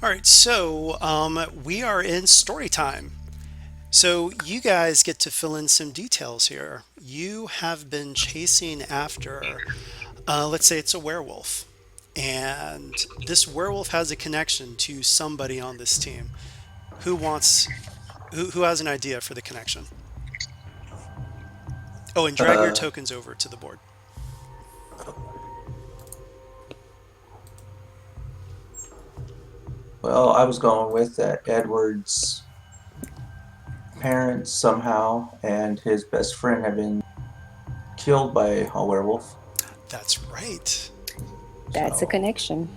All right, so we are in story time. So you guys get to fill in some details here. You have been chasing after, let's say it's a werewolf, and this werewolf has a connection to somebody on this team. Who wants, who has an idea for the connection? Oh, and drag your Uh, tokens over to the board. well, I was going with that Edward's parents somehow and his best friend have been killed by a werewolf. That's right. That's a So connection.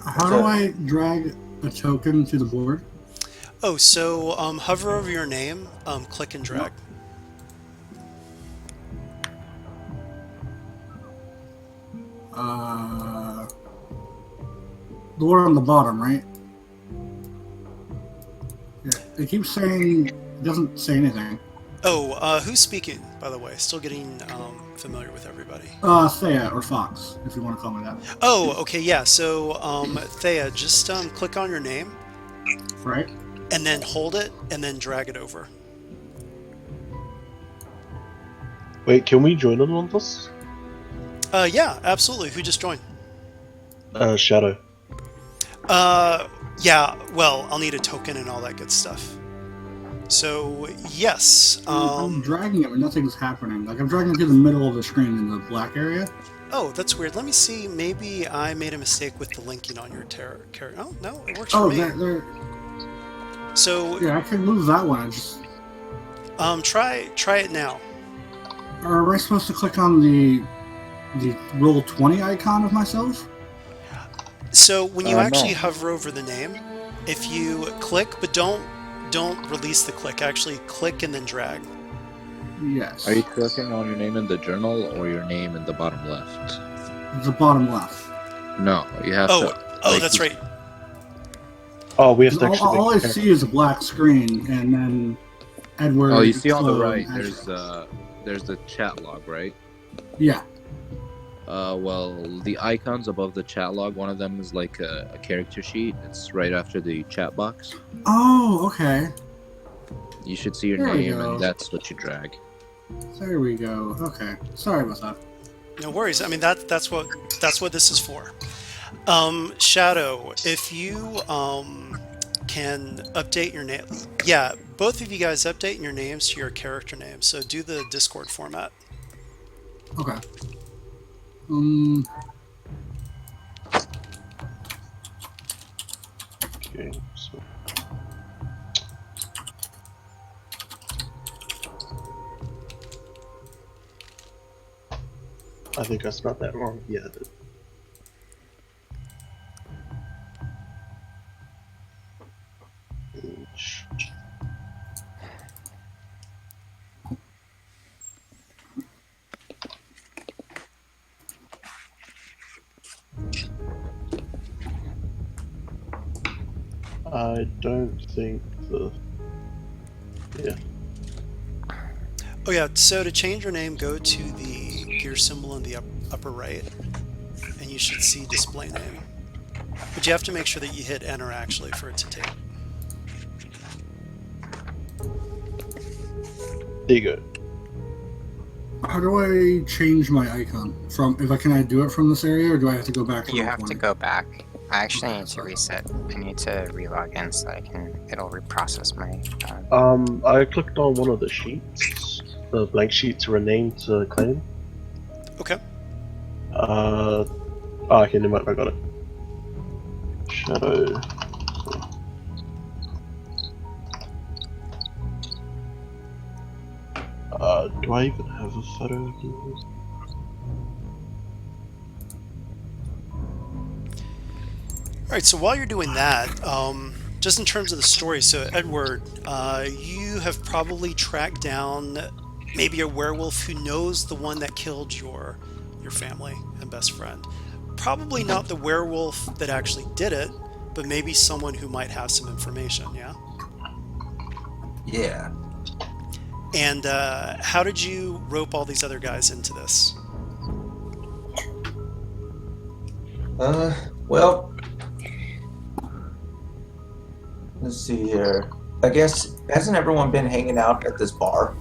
How it's do a I drag a token to the board? Oh, so hover over your name, click and drag. Uh, the one on the bottom, right? Yeah. It keeps saying it doesn't say anything. Oh, who's speaking, by the way? Still getting familiar with everybody. Thea or Fox, if you want to call me that. Oh, okay, yeah. So, Thea, just click on your name Right? and then hold it and then drag it over. Wait, can we join in on this? Yeah, absolutely. Who just joined? Shadow. Yeah, well, I'll need a token and all that good stuff. So, yes. I'm dragging it, but nothing's happening. Like I'm dragging it to the middle of the screen in the black area. Oh, that's weird. Let me see. Maybe I made a mistake with the linking on your character. Oh, no, it works for Oh, me. there. So, Yeah, I can move that one. I just. try it now. Or am I supposed to click on the roll 20 icon of myself? So when you actually No. hover over the name, if you click, but don't release the click. Actually, click and then drag. Yes. Are you clicking on your name in the journal or your name in the bottom left? The bottom left. No, you have Oh, to. oh, like, that's right. Oh, we have to All, actually. all I see is a black screen, and then Edward. Oh, you see on the Chloe, right. and There's the chat log, right? Yeah. Well, the icons above the chat log. One of them is like a character sheet. It's right after the chat box. Oh, okay. You should see your There we name, go. and that's what you drag. There we go. Okay. Sorry about that. No worries. I mean that's what this is for. Shadow, if you can update your name. Yeah, both of you guys update your names to your character name. So do the Discord format. Okay. Um. Okay, so. I think I spelled that wrong. Yeah, I did. I don't think the. Yeah. Oh yeah. So to change your name, go to the gear symbol in the upper right, and you should see display name. But you have to make sure that you hit enter actually for it to take. There you go. How do I change my icon? Can I do it from this area, or do I have to go back to You roll have to 20? go back. I actually Okay, need to sorry. reset. I need to relog in so it'll reprocess my. I clicked on one of the sheets, the blank sheet to rename to claim. Okay. Oh, okay, never mind, I got it. Shadow. Do I even have a photo? All right, so while you're doing that, just in terms of the story, so Edward, you have probably tracked down maybe a werewolf who knows the one that killed your family and best friend. Probably not the werewolf that actually did it, but maybe someone who might have some information, yeah? yeah. And how did you rope all these other guys into this? Well, Let's see here. I guess hasn't everyone been hanging out at this bar?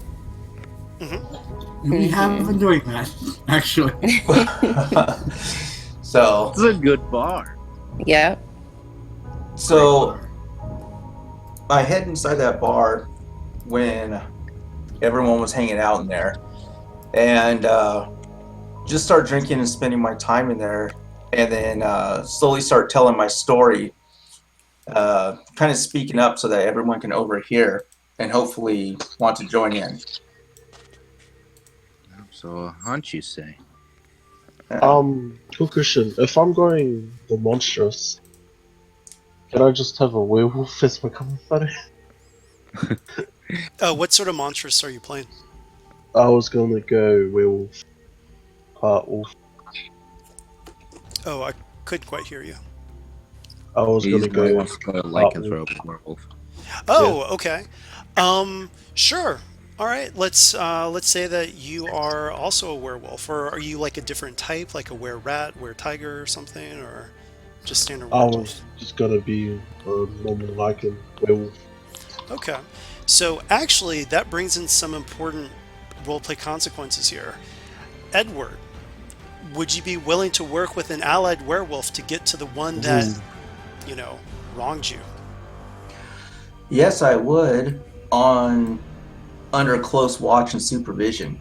We have been doing that, actually. So It's a good bar. Yep. So I head inside that bar when everyone was hanging out in there, and just start drinking and spending my time in there, and then slowly start telling my story, kind of speaking up so that everyone can overhear and hopefully want to join in. So a hunch, you say? Cool question. If I'm going the monstrous, can I just have a werewolf as my cover photo? What sort of monstrous are you playing? I was gonna go werewolf, part wolf. Oh, I couldn't quite hear you. I was He's gonna gonna go want to play a part lycanthrope werewolf. Oh, okay. Sure. All right. Let's say that you are also a werewolf, or are you like a different type, like a were-rat, were-tiger, or something, or just standard I werewolf? was just gonna be a normal lycan werewolf. Okay. So actually, that brings in some important roleplay consequences here. Edward, would you be willing to work with an allied werewolf to get to the one that, you know, wronged you? Yes, I would, under close watch and supervision.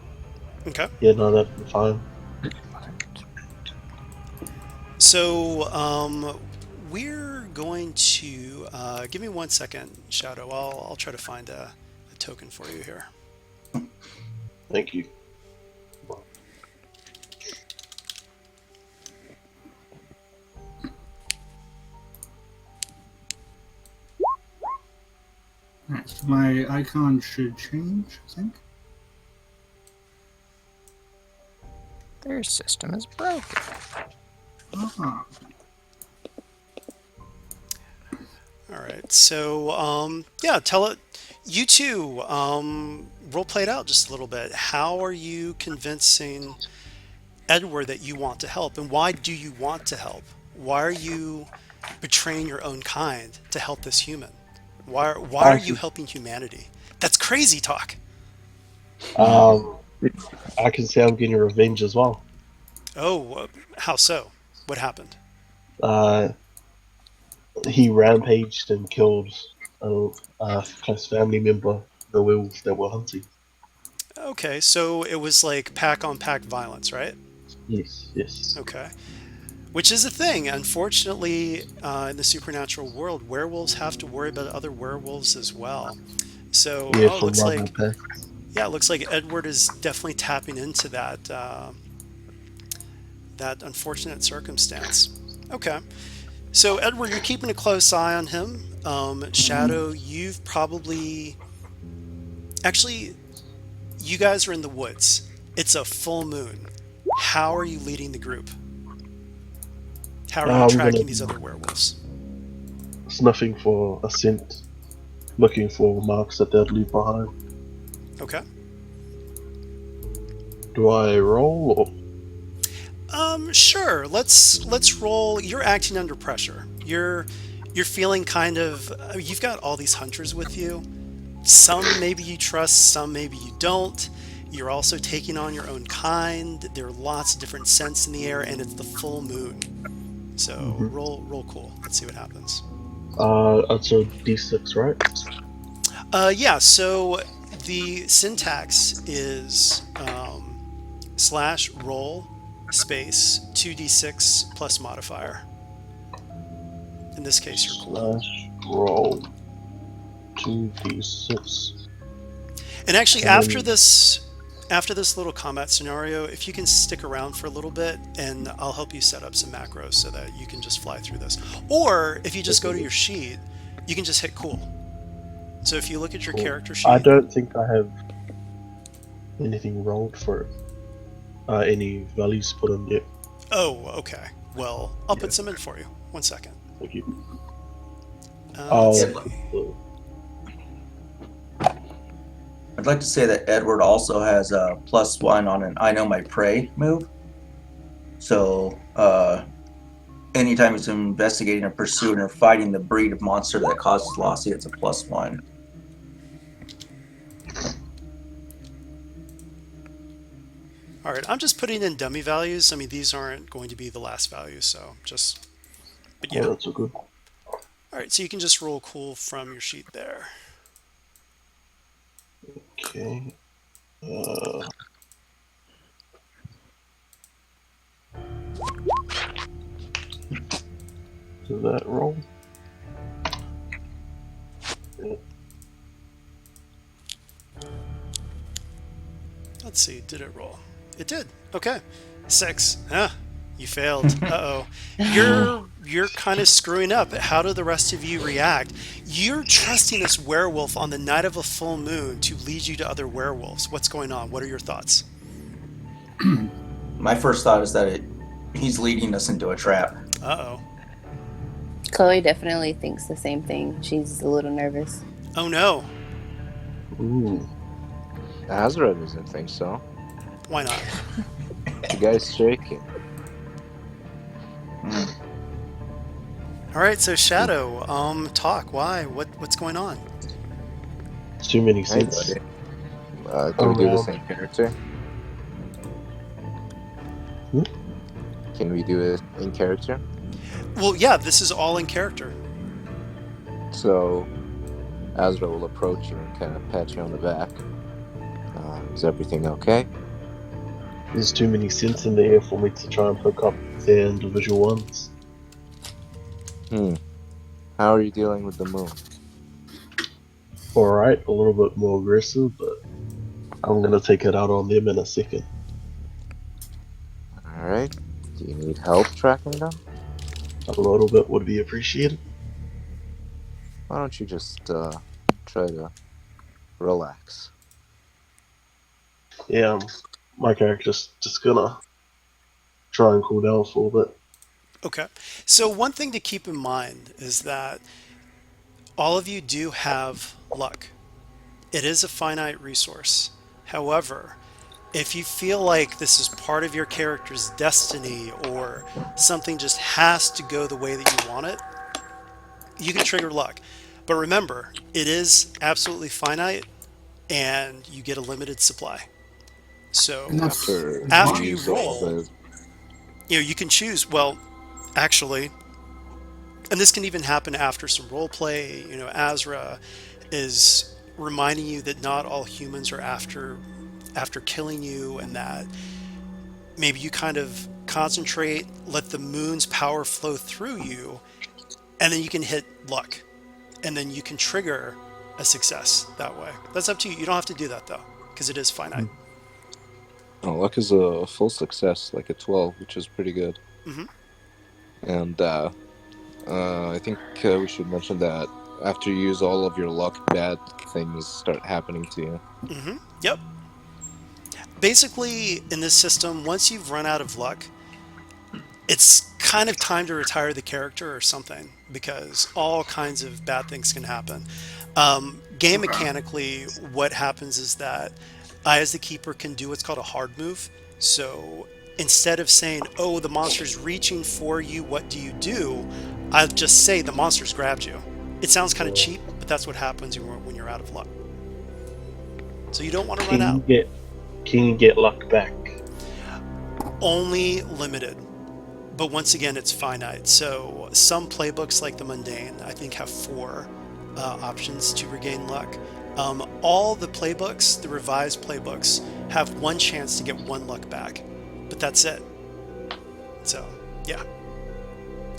Okay. Yeah, no, that'd be fine. So, we're going to give me 1 second, Shadow. I'll try to find a token for you here. Thank you. Alright, so my icon should change, I think. Their system is broken. Ah, All right. So, yeah, tell it. You two, role play it out just a little bit. How are you convincing Edward that you want to help, and why do you want to help? Why are you betraying your own kind to help this human? Why are you helping humanity? That's crazy talk. I can say I'm getting revenge as well. Oh, how so? What happened? He rampaged and killed a close family member, the werewolf that we're hunting. Okay, so it was like pack on pack violence, right? Yes, yes. Okay. Which is a thing. Unfortunately, in the supernatural world, werewolves have to worry about other werewolves as well. So, Yeah, oh, it from looks rival like, pack. yeah, it looks like Edward is definitely tapping into that that unfortunate circumstance. Okay. So, Edward, you're keeping a close eye on him. Shadow, you've probably actually, you guys are in the woods. It's a full moon. How are you leading the group? How are you I'm tracking gonna these other werewolves? snuffing for a scent, looking for marks that they'd leave behind. Okay. Do I roll or? Sure. Let's roll. You're acting under pressure. You're feeling kind of. You've got all these hunters with you. Some maybe you trust, some maybe you don't. You're also taking on your own kind. There are lots of different scents in the air, and it's the full moon. So roll cool. Let's see what happens. It's a D6, right? Yeah. So the syntax is slash roll space 2d6 plus modifier. In this case, you're cool. Slash roll 2d6. And actually, And after this little combat scenario, if you can stick around for a little bit, and I'll help you set up some macros so that you can just fly through this. Or if you just go to your sheet, you can just hit cool. So if you look at your Cool. character sheet, I don't think I have anything rolled for it. Any values put on yet. oh, okay. Well, I'll put Yeah. some in for you. 1 second. Thank you. Let's Yeah. see. I'd like to say that Edward also has a +1 on an I know my prey move. So anytime he's investigating or pursuing or fighting the breed of monster that causes loss, he gets a +1. All right, I'm just putting in dummy values. I mean, these aren't going to be the last values, so just, but Yeah, yeah. that's all good. All right, so you can just roll cool from your sheet there. Okay. Did that roll? Let's see, did it roll? It did. Okay. 6. You failed. Uh-oh. You're kind of screwing up. How do the rest of you react? You're trusting this werewolf on the night of a full moon to lead you to other werewolves. What's going on? What are your thoughts? My first thought is that he's leading us into a trap. Uh-oh. Chloe definitely thinks the same thing. She's a little nervous. Oh no. Ooh. Azra doesn't think so. Why not? The guy's shaking. All right, so Shadow, talk. Why? What's going on? Too many Hey, sins. buddy. Can we do this Around. in character? Hmm? Can we do it in character? Well, yeah, this is all in character. So, Azra will approach you and kind of pat you on the back. Is everything okay? There's too many sins in the air for me to try and pick up the individual ones. How are you dealing with the moon? Alright, a little bit more aggressive, but I'm gonna take it out on them in a second. Alright. Do you need help tracking them? A little bit would be appreciated. Why don't you just try to relax? Yeah, my character's just gonna try and cool down for a little bit. Okay. So one thing to keep in mind is that all of you do have luck. It is a finite resource. However, if you feel like this is part of your character's destiny or something just has to go the way that you want it, you can trigger luck. But remember, it is absolutely finite and you get a limited supply. So And that's after you use all roll, the- you can choose, well, actually, and this can even happen after some role play. Azra is reminding you that not all humans are after killing you, and that maybe you kind of concentrate, let the moon's power flow through you, and then you can hit luck, and then you can trigger a success that way. That's up to you. You don't have to do that though, because it is finite. Oh, luck is a full success, like a 12, which is pretty good. Mhm. And I think we should mention that after you use all of your luck, bad things start happening to you. Yep. Basically, in this system, once you've run out of luck, it's kind of time to retire the character or something, because all kinds of bad things can happen. Game mechanically, what happens is that I, as the keeper, can do what's called a hard move. So instead of saying, oh, the monster's reaching for you, what do you do? I'll just say the monster's grabbed you. It sounds kind of cheap, but that's what happens when you're out of luck. So you don't want to run out. Can you get luck back? Only limited. But once again, it's finite. So some playbooks, like the Mundane, I think have 4 options to regain luck. All the playbooks, the revised playbooks, have 1 chance to get 1 luck back, but that's it. So yeah,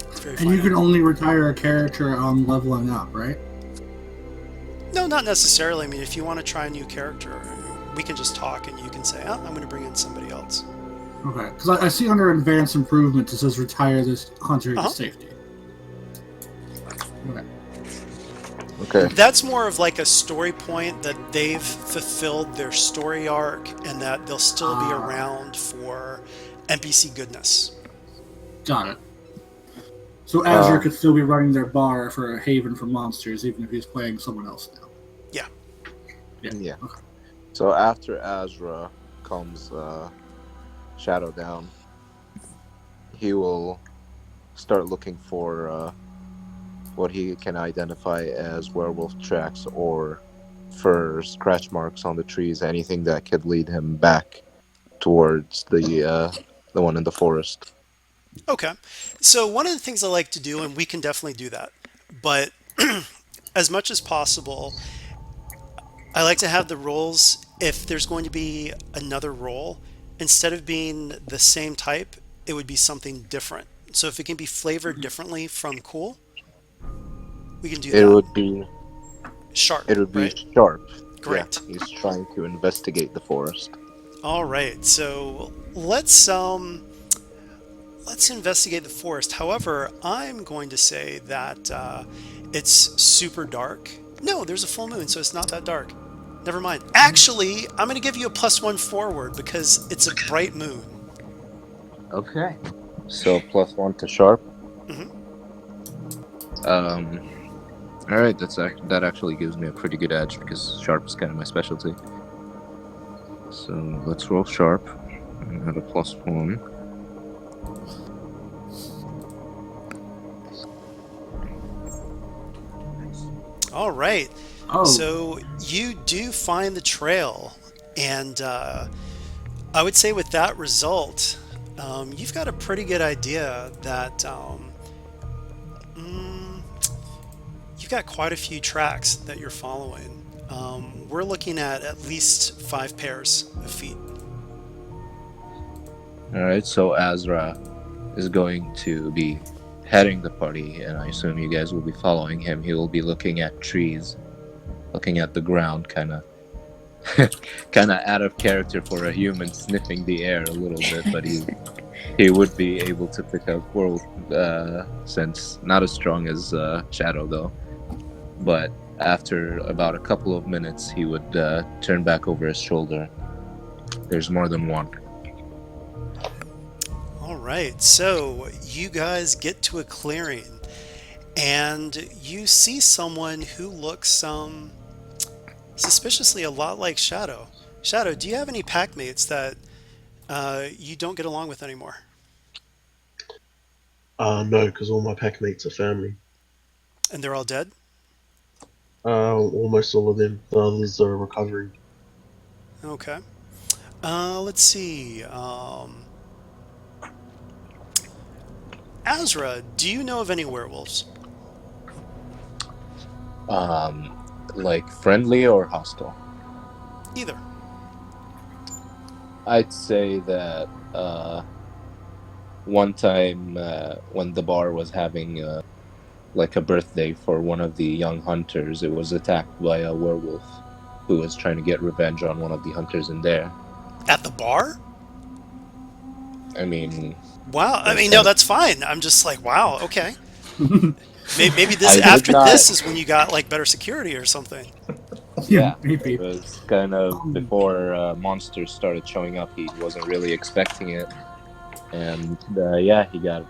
it's very And you finite. can only retire a character on leveling up, right? No, not necessarily. I mean, if you want to try a new character, we can just talk and you can say, oh, I'm going to bring in somebody else. Okay, because I see under advanced improvements it says retire this hunter to safety. Okay. Okay. That's more of like a story point that they've fulfilled their story arc and that they'll still be around for NPC goodness. Got it. So Azure could still be running their bar for a haven for monsters, even if he's playing someone else now. Yeah. Yeah. Okay. So after Azra comes Shadow down. He will start looking for what he can identify as werewolf tracks or for scratch marks on the trees, anything that could lead him back towards the one in the forest. Okay. So one of the things I like to do, and we can definitely do that, but as much as possible, I like to have the roles, if there's going to be another role, instead of being the same type, it would be something different. So if it can be flavored differently from cool, we can do It that. would be Sharp, it would be right? sharp. Yeah, Great. he's trying to investigate the forest. All right. So let's investigate the forest. However, I'm going to say that it's super dark. No, there's a full moon, so it's not that dark. Never mind. Actually, I'm going to give you a +1 forward because it's a bright moon. Okay. So +1 to sharp. Hmm. All right. That actually gives me a pretty good edge because sharp is kind of my specialty. So let's roll sharp. I had a +1. All right. Oh, So you do find the trail, and I would say with that result, you've got a pretty good idea that mm, you've got quite a few tracks that you're following. We're looking at least 5 pairs of feet. All right. So Azra is going to be heading the party, and I assume you guys will be following him. He will be looking at trees, looking at the ground, kind of out of character for a human, sniffing the air a little bit, but he would be able to pick up world sense. Not as strong as Shadow though, but after about a couple of minutes, he would turn back over his shoulder. There's more than one. All right, so you guys get to a clearing, and you see someone who looks suspiciously a lot like Shadow. Shadow, do you have any pack mates that you don't get along with anymore? No, because all my pack mates are family. And they're all dead? Almost all of them. The others are recovering. Okay. Let's see. Azra, do you know of any werewolves? Like friendly or hostile? Either. I'd say that one time when the bar was having like a birthday for one of the young hunters, it was attacked by a werewolf who was trying to get revenge on one of the hunters in there. At the bar? I mean, Wow. I mean, no, that's fine. I'm just like, wow, okay. Maybe this I did after not- this is when you got like better security or something. yeah, maybe. it was kind of before monsters started showing up. He wasn't really expecting it, and yeah, he got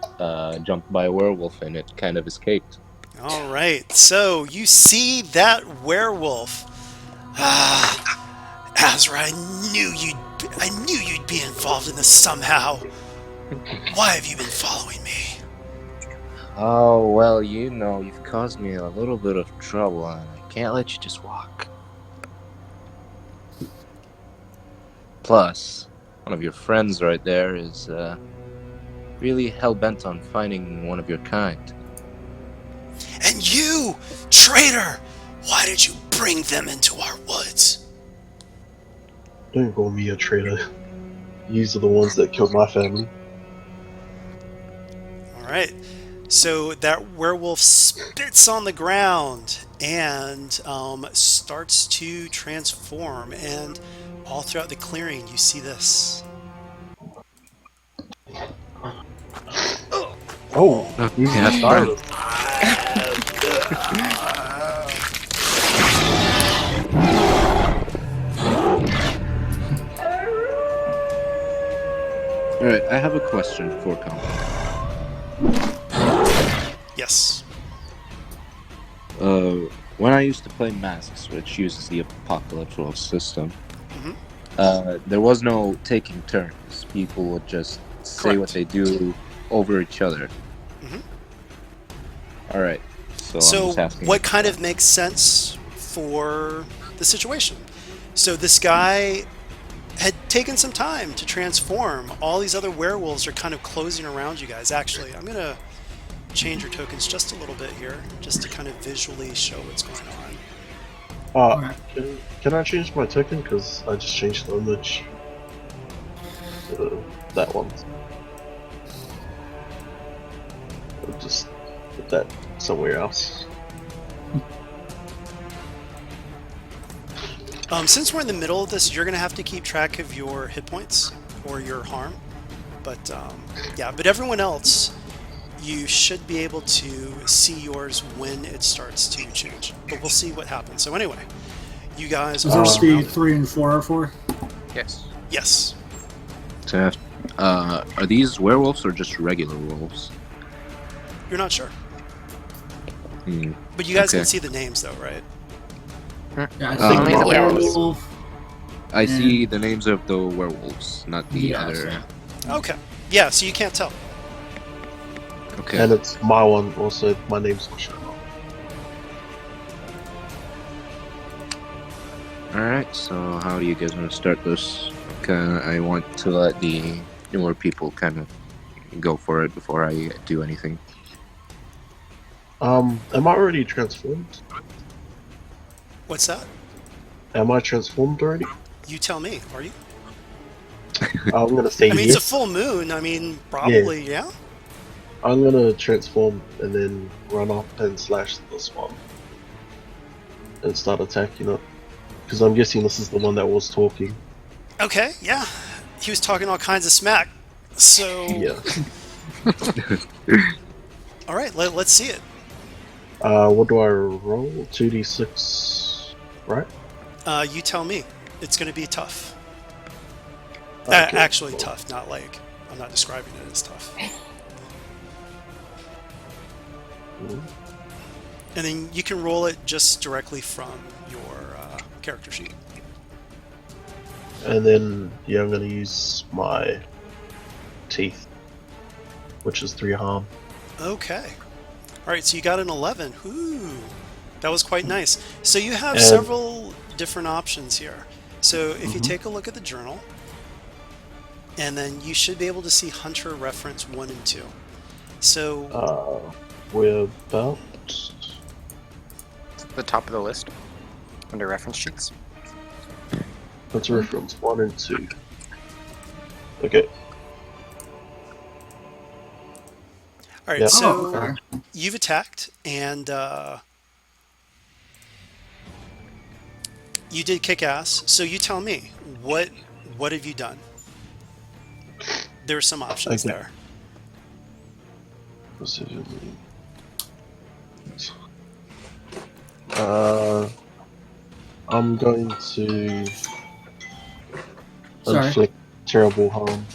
jumped by a werewolf, and it kind of escaped. All right. So you see that werewolf. Ah, Azra, I knew you'd be involved in this somehow. Why have you been following me? Oh well, you've caused me a little bit of trouble, and I can't let you just walk. Plus, one of your friends right there is really hell-bent on finding one of your kind. And you, traitor! Why did you bring them into our woods? Don't call me a traitor. These are the ones that killed my family. All right. So that werewolf spits on the ground and starts to transform. And all throughout the clearing, you see this. Oh, Yeah, sorry. All right, I have a question for combat. Yes. When I used to play Masks, which uses the Apocalypse World system, there was no taking turns. People would just say what Correct. they do over each other. All right. So I'm So, just asking. what kind of makes sense for the situation? So, this guy had taken some time to transform. All these other werewolves are kind of closing around you guys. Actually, I'm going to change your tokens just a little bit here, just to kind of visually show what's going on. Alright. Can I change my token? Because I just changed the image. That one. I'll just put that somewhere else. Since we're in the middle of this, you're going to have to keep track of your hit points or your harm. But yeah, but everyone else, you should be able to see yours when it starts to change. But we'll see what happens. So anyway, you guys Is that are what the surrounded. 3 and 4 are for? Yes. Yes. So, are these werewolves or just regular wolves? You're not sure. Hmm. But you guys Okay. can see the names though, right? Yeah, I Oh, think yeah. the werewolf. I see the names of the werewolves, not the Yeah, other. Okay. Yeah, so you can't tell. Okay. And it's my one also. My name's not showing up. Alright, so how do you guys want to start this? I want to let the newer people kind of go for it before I do anything. Am I already transformed? What's that? Am I transformed already? You tell me. Are you? I'm gonna say I mean, yes. it's a full moon. I mean, probably, yeah. I'm gonna transform and then run up and slash this one. And start attacking it. Because I'm guessing this is the one that was talking. Okay, yeah. He was talking all kinds of smack. So, Yeah. all right, let's see it. What do I roll? 2d6, right? You tell me. It's going to be tough. Okay, Actually, cool. tough, not like I'm not describing it as tough. Mhm. And then you can roll it just directly from your character sheet. And then, yeah, I'm gonna use my teeth, which is 3 harm. Okay. All right, so you got an 11. Ooh, that was quite nice. So you have And- several different options here. So if you Mhm. take a look at the journal, and then you should be able to see Hunter reference 1 and 2. So We're about. The top of the list under reference sheets. Let's reference 1 and 2. Okay. all right, Yeah. so Oh, okay. you've attacked, and you did kick ass. So you tell me, what have you done? There's some options Okay. there. Precision. I'm going to Sorry. inflict terrible harm.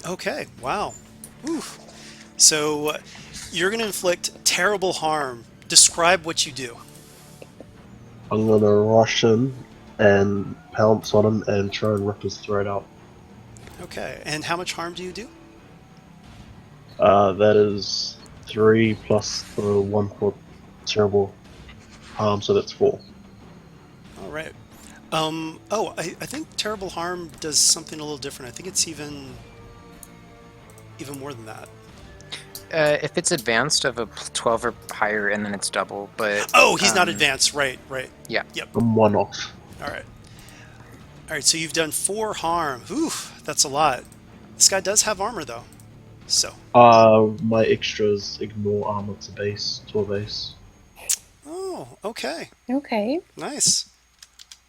Okay, wow. Oof. So you're going to inflict terrible harm. Describe what you do. I'm gonna rush in and pounce on him and try and rip his throat out. Okay, and how much harm do you do? That is 3 plus the 1 for terrible harm, so that's 4. All right. I think terrible harm does something a little different. I think it's even more than that. If it's advanced of a 12 or higher, and then it's double. But Oh, he's not advanced. Right. I'm 1 off. All right. So you've done 4 harm. Oof, that's a lot. This guy does have armor though. So. My extras ignore armor to a base. Oh, okay. Okay. Nice.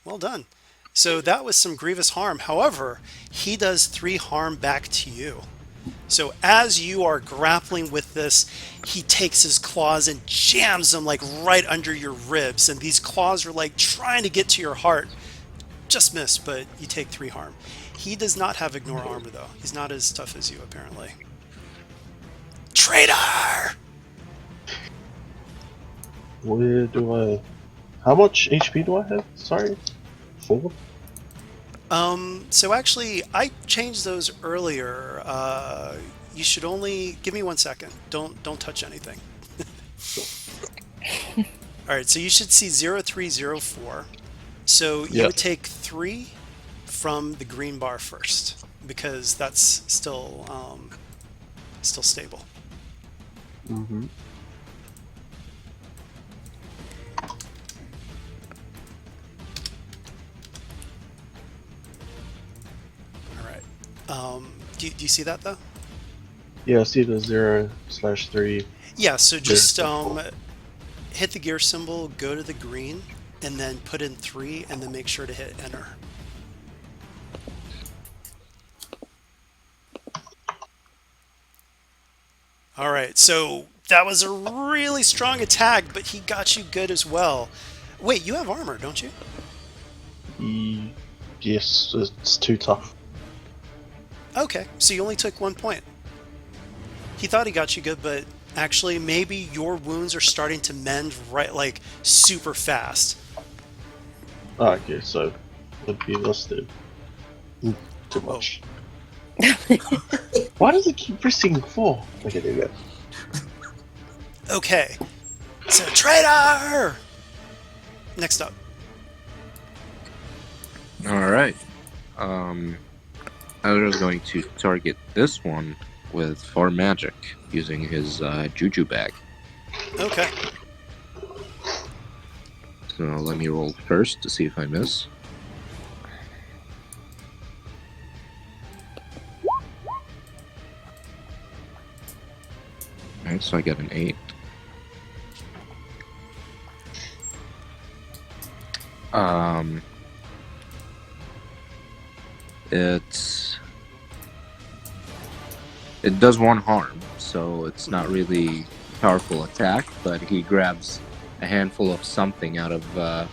Well done. So that was some grievous harm. However, he does 3 harm back to you. So as you are grappling with this, he takes his claws and jams them like right under your ribs. And these claws are like trying to get to your heart. Just missed, but you take 3 harm. He does not have ignore armor though. He's not as tough as you apparently. Traitor! Where do I... How much HP do I have? Sorry? 4? So actually, I changed those earlier. you should only give me 1 second. Don't touch anything. All right, so you should see 0304. So you Yeah. would take 3 from the green bar first because that's still stable. Mm-hmm. All right. Do you see that though? Yeah, I see the 0/3. Yeah. So just There's the 4. hit the gear symbol, go to the green, and then put in 3, and then make sure to hit enter. All right. So that was a really strong attack, but he got you good as well. Wait, you have armor, don't you? Yes, it's too tough. Okay. So you only took 1 point. He thought he got you good, but actually maybe your wounds are starting to mend right like super fast. Ah, okay, so would be less than too much. Why does it keep pressing 4? Okay, there we go. Okay. So traitor! Next up. All right. I was going to target this one with Far Magic using his Juju bag. Okay. So let me roll first to see if I miss. Alright, so I get an 8. It does 1 harm, so it's not really a powerful attack, but he grabs a handful of something out of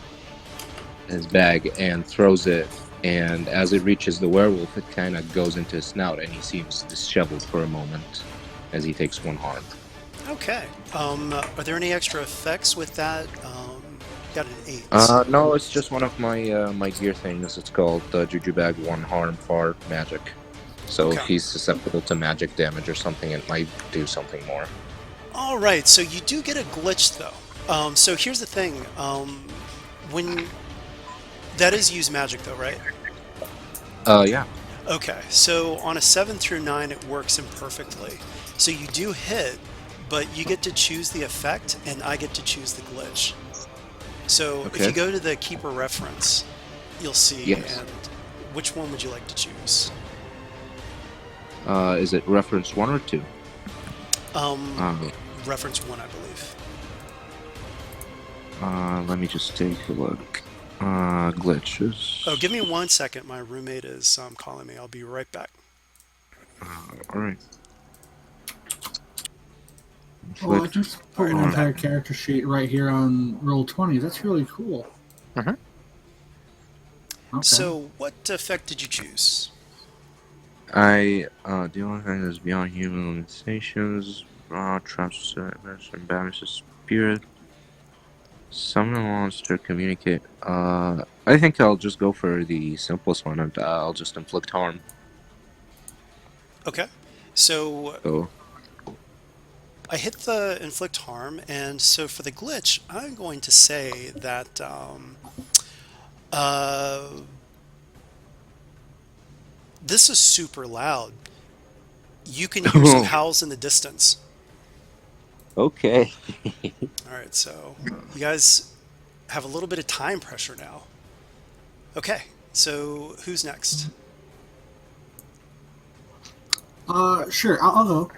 his bag and throws it, and as it reaches the werewolf, it kind of goes into his snout, and he seems disheveled for a moment as he takes 1 harm. Okay. Are there any extra effects with that? Got an 8. No, it's just one of my gear things. It's called Juju Bag 1 Harm Far Magic. So Okay. if he's susceptible to magic damage or something, it might do something more. All right. So you do get a glitch though. So here's the thing. When that is use magic though, right? Yeah. Okay. So on a 7 through 9, it works imperfectly. So you do hit, but you get to choose the effect, and I get to choose the glitch. So if Okay. you go to the keeper reference, you'll see. Yes. And which one would you like to choose? Is it reference 1 or 2? Reference 1, I believe. Let me just take a look. Glitches. Oh, give me 1 second. My roommate is calling me. I'll be right back. Alright. Oh, I just put my entire character sheet right here on Roll20. That's really cool. Mhm. Okay. So, what effect did you choose? The only thing that's beyond human limitations, traps and banishes spirit. Summon a monster, communicate. I think I'll just go for the simplest one, and I'll just inflict harm. Okay. So, So, I hit the inflict harm, and so for the glitch, I'm going to say that this is super loud. You can hear some howls in the distance. okay. All right, so you guys have a little bit of time pressure now. Okay, so who's next? Sure, I'll go.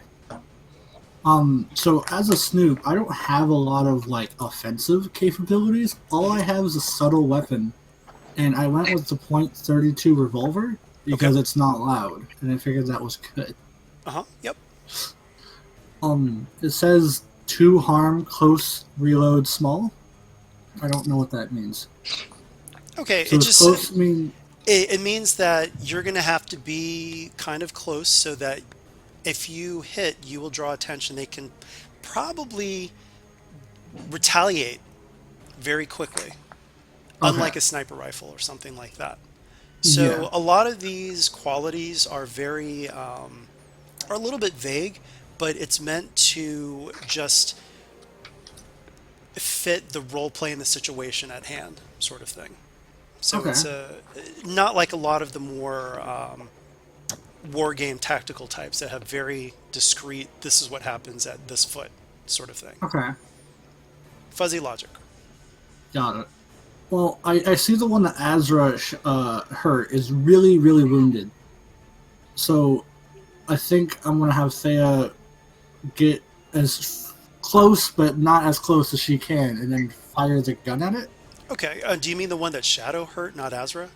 So as a snoop, I don't have a lot of like offensive capabilities. All I have is a subtle weapon, and I went with the .32 revolver because it's not loud, and I figured that was good. Yep. It says 2 harm, close, reload, small. I don't know what that means. Okay, So it does just close mean it means that you're going to have to be kind of close so that if you hit, you will draw attention. They can probably retaliate very quickly, unlike a sniper rifle or something like that. So Yeah. a lot of these qualities are very are a little bit vague, but it's meant to just fit the role play and the situation at hand, sort of thing. So Okay. it's not like a lot of the more war game tactical types that have very discrete, this is what happens at this foot sort of thing. Okay. Fuzzy logic. Got it. Well, I see the one that Azra hurt is really, really wounded. So I think I'm going to have Thea get as close, but not as close as she can, and then fire the gun at it. Okay, do you mean the one that Shadow hurt, not Azra?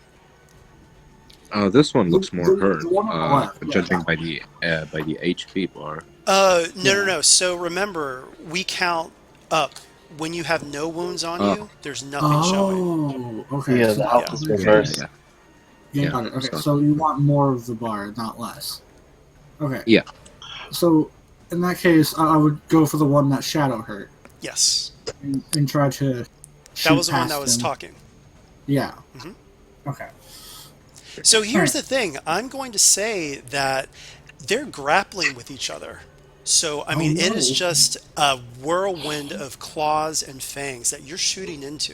This one looks more hurt, the one on the left, yeah. judging by the HP bar. No. So remember, we count up. When you have no wounds on you, there's nothing showing. Oh, okay. Yeah, so the health is reversed. Yeah, Yeah. got it. Okay, So- so you want more of the bar, not less. Okay. Yeah. So in that case, I would go for the one that Shadow hurt Yes, and try to. that was the one past that was him. talking. Yeah. Mhm. Okay. So here's the thing. I'm going to say that they're grappling with each other. So, I mean, it is no. just a whirlwind of claws and fangs that you're shooting into.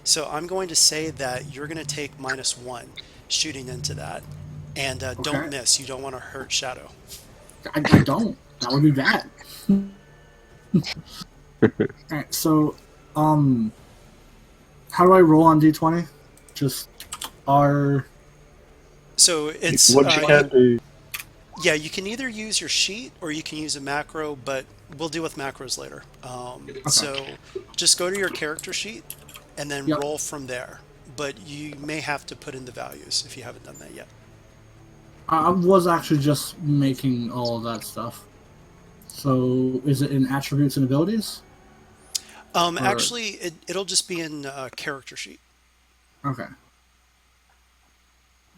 So I'm going to say that you're going to take -1 shooting into that. And don't Okay. miss. You don't want to hurt Shadow. I don't. That would be bad. Alright, so, how do I roll on D20? Just R. So it's... What you can do. yeah, you can either use your sheet or you can use a macro, but we'll deal with macros later. So just go to your character sheet and then Yep. roll from there. But you may have to put in the values if you haven't done that yet. I was actually just making all of that stuff. So, is it in attributes and abilities? Actually, it'll just be in character sheet. Okay.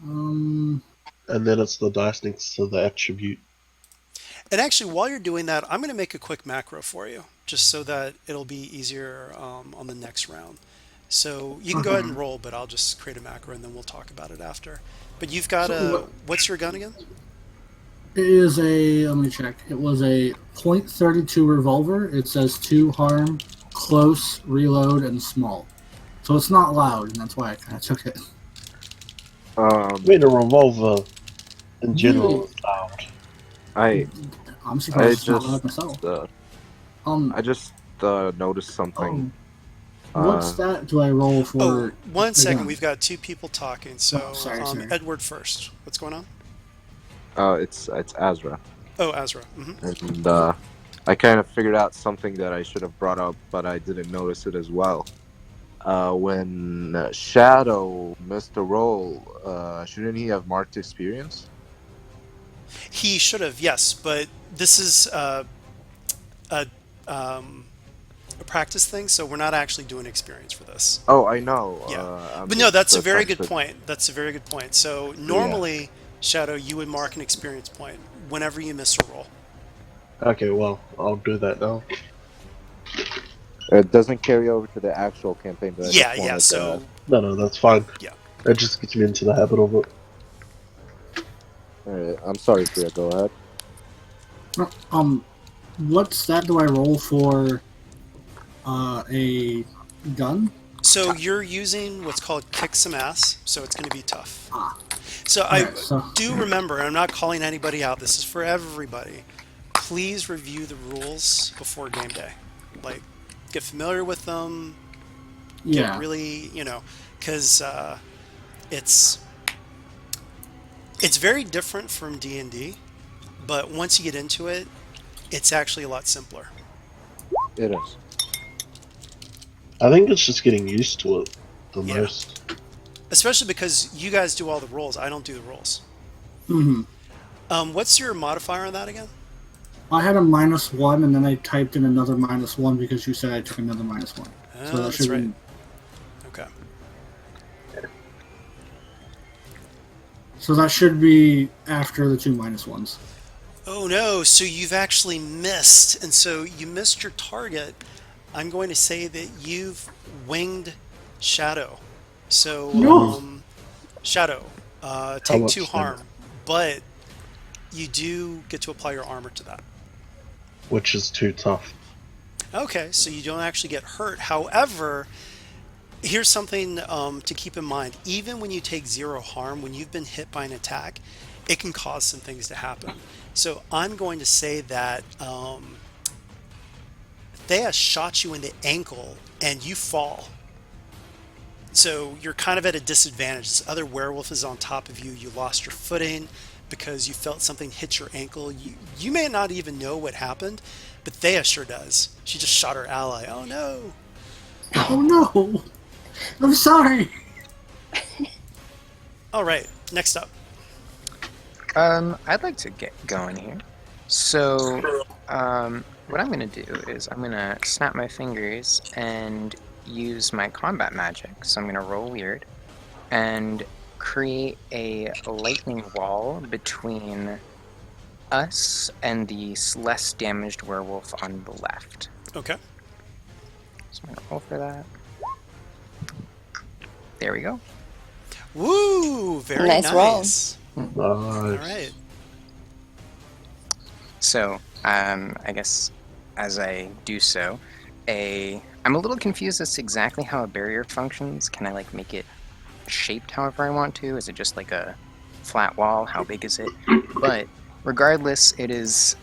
And then it's the dice next to the attribute. And actually, while you're doing that, I'm going to make a quick macro for you, just so that it'll be easier on the next round. So you can go ahead and roll, but I'll just create a macro and then we'll talk about it after. But you've got what's your gun again? It is a, let me check. It was a .32 revolver. It says 2 harm, close, reload, and small. So it's not loud, and that's why I kind of took it. I mean, a revolver in general is loud. I'm surprised it's not just, loud myself. I just noticed something. What stat do I roll for? Oh, one the second. gun? We've got two people talking. So, sorry. Edward first. What's going on? It's Azra, Oh, Azra. and I kind of figured out something that I should have brought up, but I didn't notice it as well. When Shadow missed the roll, shouldn't he have marked experience? He should have, yes, but this is a practice thing, so we're not actually doing experience for this. Oh, I know. Yeah, I'm but no, just that's a very trying good to- point. That's a very good point. So normally, Shadow, you would mark an experience point whenever you miss a roll. Okay, well, I'll do that now. It doesn't carry over to the actual campaign. But I just Yeah. wanted So No, that's fine. Yeah. It just gets me into the habit of it. Alright, I'm sorry, Priya. Go ahead. What stat do I roll for a gun? So you're using what's called kick some ass, so it's going to be tough. Ah. So Okay, I so- do remember, and I'm not calling anybody out, this is for everybody. Please review the rules before game day. Like, get familiar with them, Yeah. get really, because it's very different from D&D, but once you get into it, it's actually a lot simpler. It is. I think it's just getting used to it the Yeah. most. Especially because you guys do all the rolls, I don't do the rolls. hmm What's your modifier on that again? I had a -1, and then I typed in another -1 because you said I took another -1. So that That's should right. be, Okay. so that should be after the 2 -1s. Oh no, so you've actually missed. And so you missed your target. I'm going to say that you've winged Shadow. So, No. Shadow, take much 2 damage? harm. But you do get to apply your armor to that. which is too tough. Okay, so you don't actually get hurt. However, here's something to keep in mind. Even when you take 0 harm, when you've been hit by an attack, it can cause some things to happen. So I'm going to say that Thea shot you in the ankle and you fall. So you're kind of at a disadvantage. This other werewolf is on top of you. You lost your footing because you felt something hit your ankle. You may not even know what happened, but Thea sure does. She just shot her ally. Oh no. Oh no! I'm sorry. All right, next up. I'd like to get going here. So, what I'm gonna do is I'm gonna snap my fingers and use my combat magic. So I'm gonna roll weird and create a lightning wall between us and the less damaged werewolf on the left. Okay. So I'm gonna roll for that. There we go. Woo! Very Nice roll. nice. Nice. All right. So, I guess as I do so, I'm a little confused as to exactly how a barrier functions. Can I like make it shaped however I want to? Is it just like a flat wall? How big is it? But regardless, it is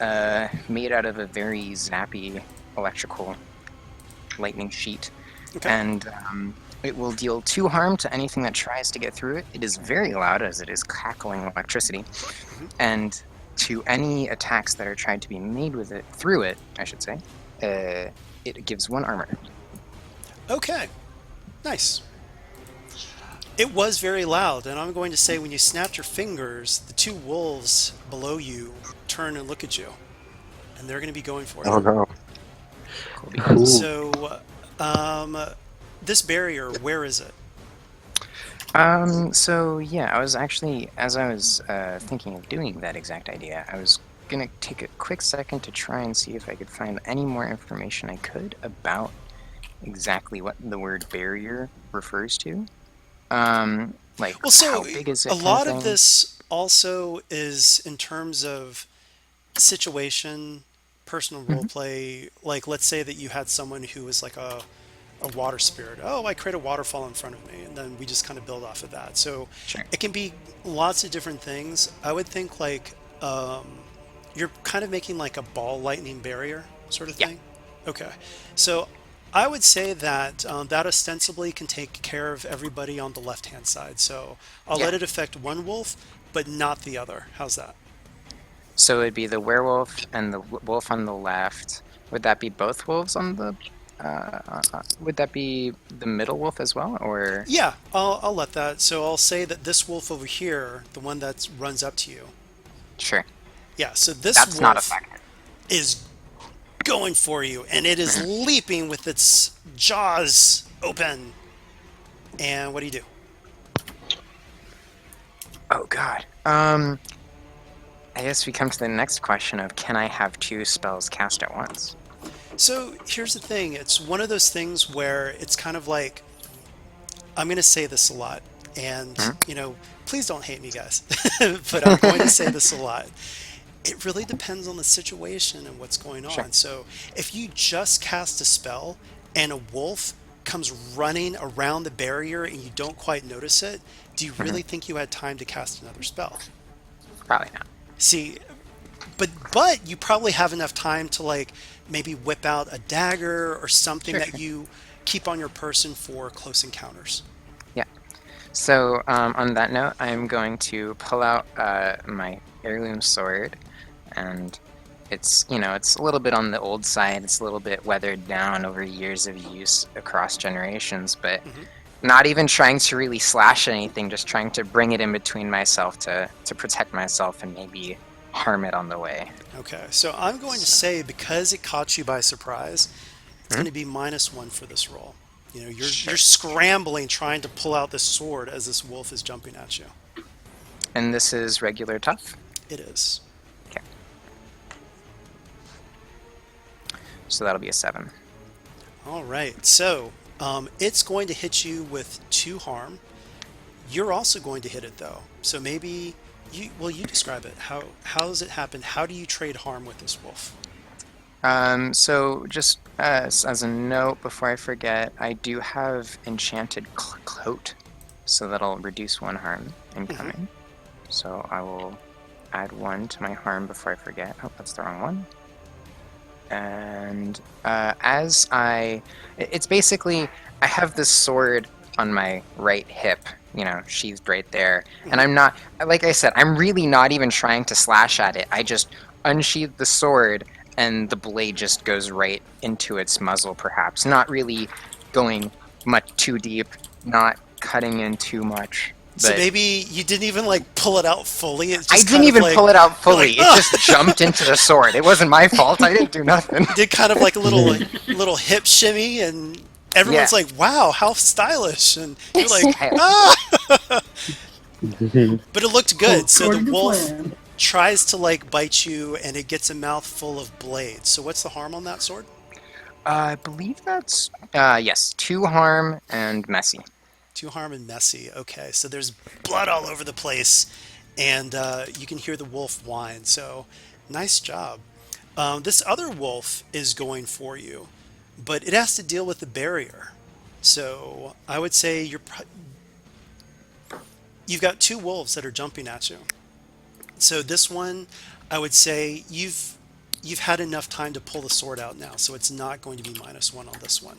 made out of a very zappy electrical lightning sheet, Okay. and it will deal 2 harm to anything that tries to get through it. It is very loud as it is cackling electricity, and to any attacks that are tried to be made with it, through it, I should say, it gives 1 armor. Okay. Nice. It was very loud, and I'm going to say when you snapped your fingers, the 2 wolves below you turn and look at you, and they're going to be going for Oh it. no. Cool. So, this barrier, where is it? So yeah, I was actually, as I was thinking of doing that exact idea, I was gonna take a quick second to try and see if I could find any more information I could about exactly what the word barrier refers to. Like Well, so how big is it? a kind lot of of thing? this also is in terms of situation, personal role play. Like, let's say that you had someone who was like a water spirit. Oh, I create a waterfall in front of me, and then we just kind of build off of that. So Sure. it can be lots of different things. I would think like you're kind of making like a ball lightning barrier sort of Yeah. thing. Okay, so I would say that that ostensibly can take care of everybody on the left hand side. So I'll Yeah. let it affect one wolf, but not the other. How's that? So it'd be the werewolf and the wolf on the left. Would that be both wolves on the? Would that be the middle wolf as well, or? Yeah, I'll let that. So I'll say that this wolf over here, the one that runs up to you. Sure. Yeah, so this That's not wolf affected. is going for you, and it is leaping with its jaws open. And what do you do? Oh God. I guess we come to the next question of can I have 2 spells cast at once? So here's the thing. It's one of those things where it's kind of like, I'm going to say this a lot, and, please don't hate me, guys, but I'm going to say this a lot. It really depends on the situation and what's going on. Sure. So if you just cast a spell and a wolf comes running around the barrier and you don't quite notice it, do you really think you had time to cast another spell? Probably not. See, but you probably have enough time to like maybe whip out a dagger or something Sure, that you keep on your person for close encounters. Yeah. So on that note, I'm going to pull out my heirloom sword, and it's it's a little bit on the old side. It's a little bit weathered down over years of use across generations, but not even trying to really slash anything, just trying to bring it in between myself to protect myself and maybe harm it on the way. Okay, so I'm going to say because it caught you by surprise, it's going to be -1 for this roll. You're scrambling trying to pull out this sword as this wolf is jumping at you. And this is regular tough. It is. Okay. So that'll be a 7. All right, so it's going to hit you with 2 harm. You're also going to hit it though, so maybe You describe it. How does it happen? How do you trade harm with this wolf? So just as a note before I forget, I do have enchanted coat, so that'll reduce 1 harm incoming. So I will add 1 to my harm before I forget. Oh, that's the wrong one. And it's basically, I have this sword on my right hip, sheathed right there. And I'm not, like I said, I'm really not even trying to slash at it. I just unsheathe the sword and the blade just goes right into its muzzle, perhaps. Not really going much too deep, not cutting in too much. So maybe you didn't even like pull it out fully. It's I just didn't kind of even like, pull it out fully. like, It just jumped into the sword. It wasn't my fault. I didn't do nothing. You did kind of like a little hip shimmy, and everyone's Yeah. like, "Wow, how stylish!" And you're like, I- "Ah!" But it looked good. So According the to wolf plan. tries to like bite you, and it gets a mouthful of blades. So what's the harm on that sword? I believe that's yes, 2 harm and messy. 2 harm and messy. Okay, so there's blood all over the place, and you can hear the wolf whine. So nice job. This other wolf is going for you, but it has to deal with the barrier. So I would say you've got 2 wolves that are jumping at you. So this one, I would say you've had enough time to pull the sword out now, so it's not going to be -1 on this one.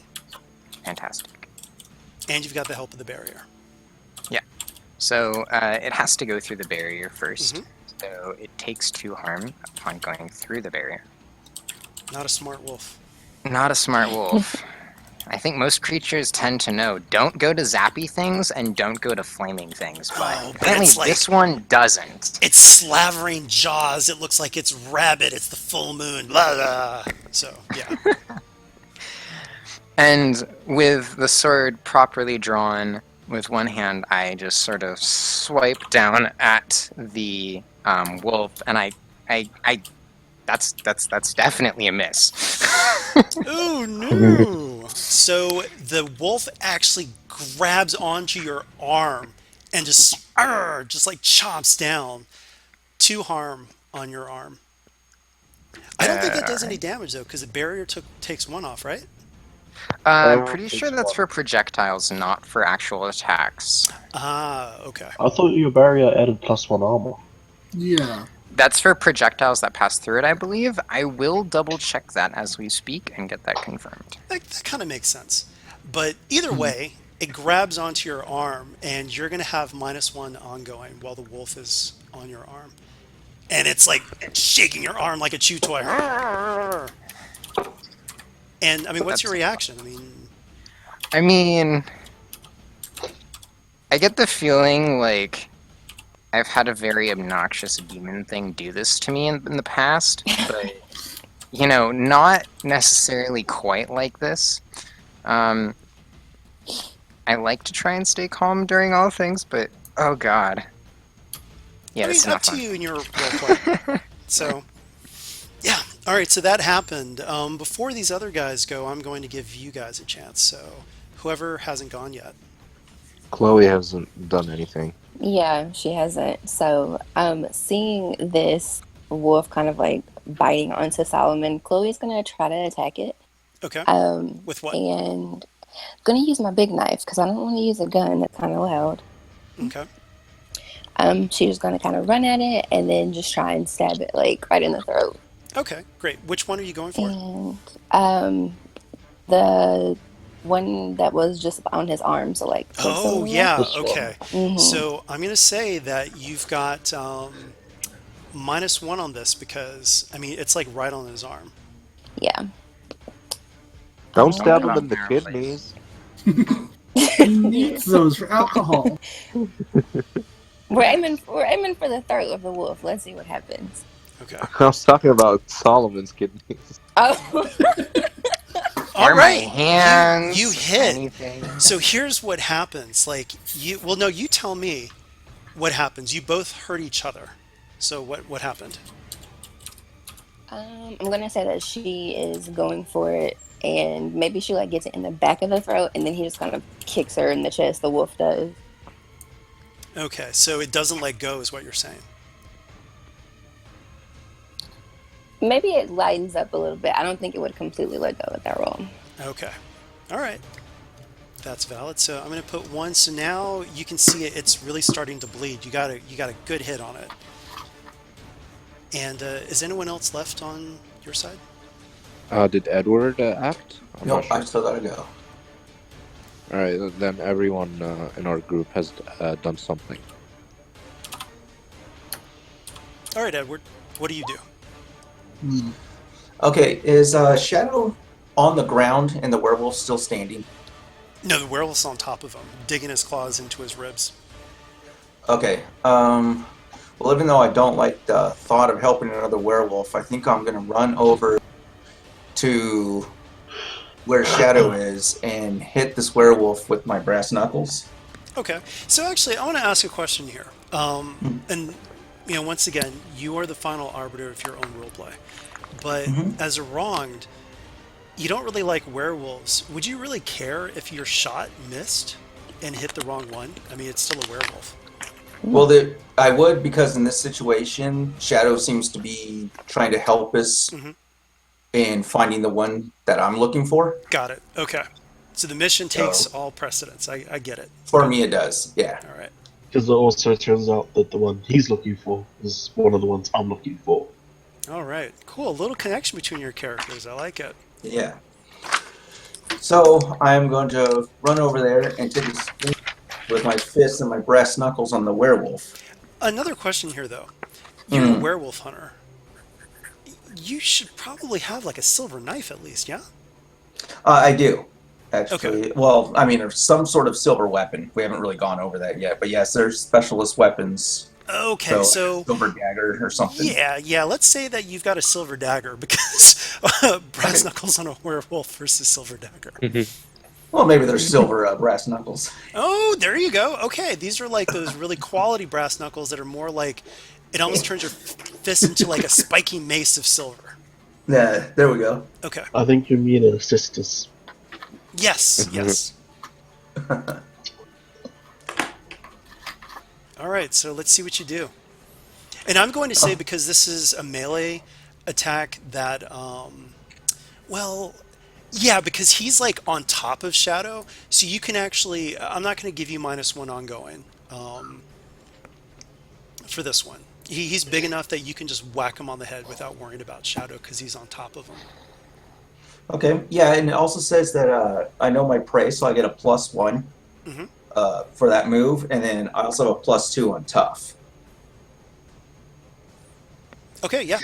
Fantastic. And you've got the help of the barrier. Yeah. So it has to go through the barrier first. Mhm. So it takes 2 harm upon going through the barrier. Not a smart wolf. Not a smart wolf. I think most creatures tend to know, don't go to zappy things and don't go to flaming things, but Oh, but apparently it's like- this one doesn't. It's slavering jaws. It looks like it's rabid. It's the full moon. Blah, blah. So, yeah. And with the sword properly drawn with one hand, I just sort of swipe down at the wolf, and that's definitely a miss. Oh, no. So the wolf actually grabs onto your arm and just like chomps down. 2 harm on your arm. I don't think that does any damage, though, because the barrier takes 1 off, right? I'm pretty sure it's that's one. for projectiles, not for actual attacks. Ah, okay. I thought your barrier added +1 armor. Yeah. That's for projectiles that pass through it, I believe. I will double check that as we speak and get that confirmed. That kind of makes sense. But either way, it grabs onto your arm, and you're going to have -1 ongoing while the wolf is on your arm. And it's like shaking your arm like a chew toy. And, I mean, what's your reaction? I mean, I get the feeling like I've had a very obnoxious demon thing do this to me in the past, but, not necessarily quite like this. I like to try and stay calm during all things, but, oh god. Yeah, I mean, this is up not to fun. you and your role play. So, yeah. All right, so that happened. Before these other guys go, I'm going to give you guys a chance. So, whoever hasn't gone yet. Chloe hasn't done anything. Yeah, she hasn't. So, seeing this wolf kind of like biting onto Solomon, Chloe's gonna try to attack it. Okay. With what? And gonna use my big knife because I don't want to use a gun that's kind of loud. Okay. She's just gonna kind of run at it and then just try and stab it like right in the throat. Okay, great. Which one are you going for? And the one that was just on his arm, so like. Oh, yeah. Okay. Mhm. So I'm going to say that you've got -1 on this because, I mean, it's like right on his arm. Yeah. Don't stab him Wrong in the arm, kidneys. He needs those for alcohol. We're aiming for the throat of the wolf. Let's see what happens. Okay. I was talking about Solomon's kidneys. Oh. All Or my right. hands. You hit. Anything. So here's what happens. No, you tell me what happens. You both hurt each other. So what happened? I'm gonna say that she is going for it, and maybe she like gets it in the back of the throat, and then he just kind of kicks her in the chest. The wolf does. Okay, so it doesn't let go is what you're saying. Maybe it lightens up a little bit. I don't think it would completely let go with that roll. Okay. All right. That's valid. So I'm going to put 1. So now you can see it. It's really starting to bleed. You got a good hit on it. And is anyone else left on your side? Did Edward act? I'm not Nope, sure. I still gotta go. All right, then everyone in our group has done something. All right, Edward. What do you do? Hmm. Okay, is Shadow on the ground and the werewolf still standing? No, the werewolf's on top of him, digging his claws into his ribs. Okay. Well, even though I don't like the thought of helping another werewolf, I think I'm gonna run over to where Shadow is and hit this werewolf with my brass knuckles. Okay. So actually, I want to ask a question here. And once again, you are the final arbiter of your own roleplay. But as a wronged, you don't really like werewolves. Would you really care if your shot missed and hit the wrong one? I mean, it's still a werewolf. Well, I would, because in this situation, Shadow seems to be trying to help us in finding the one that I'm looking for. Got it. Okay. So the mission takes all precedence. I get it. For me, it does. Yeah. All right. Because it also turns out that the one he's looking for is one of the ones I'm looking for. All right. Cool. A little connection between your characters. I like it. Yeah. So I'm going to run over there and take a swing with my fists and my brass knuckles on the werewolf. Another question here, though. You're a werewolf hunter. You should probably have like a silver knife at least, yeah? I do, actually. Okay. Well, I mean, or some sort of silver weapon. We haven't really gone over that yet, but yes, there's specialist weapons. Okay, so silver dagger or something. yeah. Let's say that you've got a silver dagger because brass knuckles on a werewolf versus silver dagger. Well, maybe there's silver brass knuckles. Oh, there you go. Okay, these are like those really quality brass knuckles that are more like it almost turns your fist into like a spiky mace of silver. Yeah, there we go. Okay. I think you mean a sisters. Yes. Yes. All right, so let's see what you do. And I'm going to say, because this is a melee attack, that, well, yeah, because he's like on top of Shadow, so you can actually, I'm not going to give you -1 ongoing for this one. He's big enough that you can just whack him on the head without worrying about Shadow because he's on top of him. Okay, yeah, and it also says that I know my prey, so I get a +1 for that move, and then I also have a +2 on tough. Okay, yeah.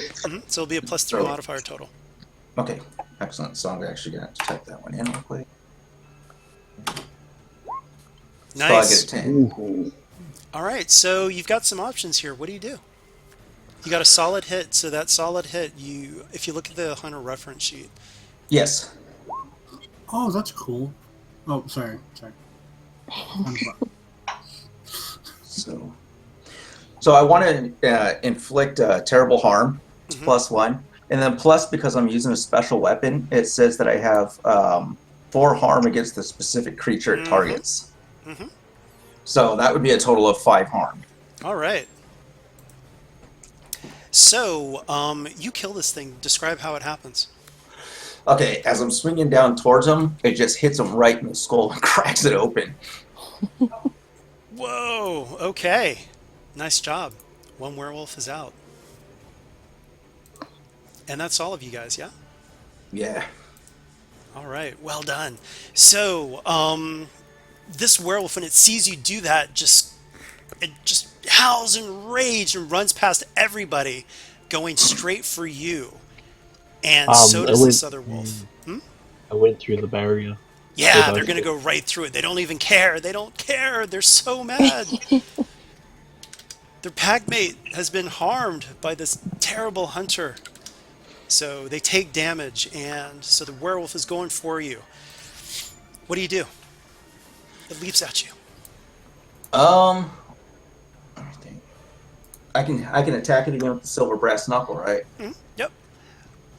So it'll be a +3 modifier total. Okay, excellent. So I'm actually going to have to type that one in real quick. Nice. So I get a 10. All right, so you've got some options here. What do? You got a solid hit, so that solid hit, if you look at the hunter reference sheet. Yes. Oh, that's cool. Oh, sorry. So I want to inflict terrible harm. It's +1. And then plus, because I'm using a special weapon, it says that I have 4 harm against the specific creature it targets. So that would be a total of 5 harm. All right. So, you kill this thing. Describe how it happens. Okay, as I'm swinging down towards him, it just hits him right in the skull and cracks it open. Whoa, okay. Nice job. One werewolf is out. And that's all of you guys, yeah? Yeah. All right, well done. So, this werewolf, when it sees you do that, it just howls in rage and runs past everybody, going straight for you. And so does this other wolf. I went through the barrier. Yeah, they're going to go right through it. They don't even care. They don't care. They're so mad. Their packmate has been harmed by this terrible hunter. So they take damage, and so the werewolf is going for you. What do? It leaps at you. I can attack it again with the silver brass knuckle, right? Yep.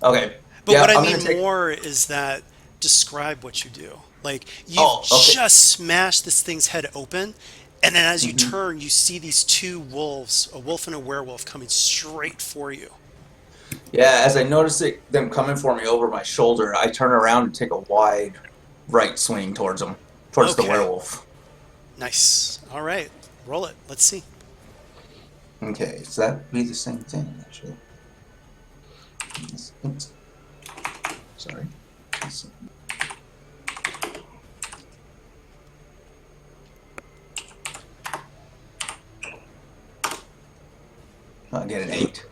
Okay. But yeah, what I mean more is that describe what you do. Like, you've just smashed this thing's head open, and then as you turn, you see these 2 wolves, a wolf and a werewolf, coming straight for you. Yeah, as I notice them coming for me over my shoulder, I turn around and take a wide right swing towards them, towards the Okay, werewolf. nice. All right, roll it. Let's see. Okay, so that'd be the same thing, actually. Oops. Sorry. I get an 8.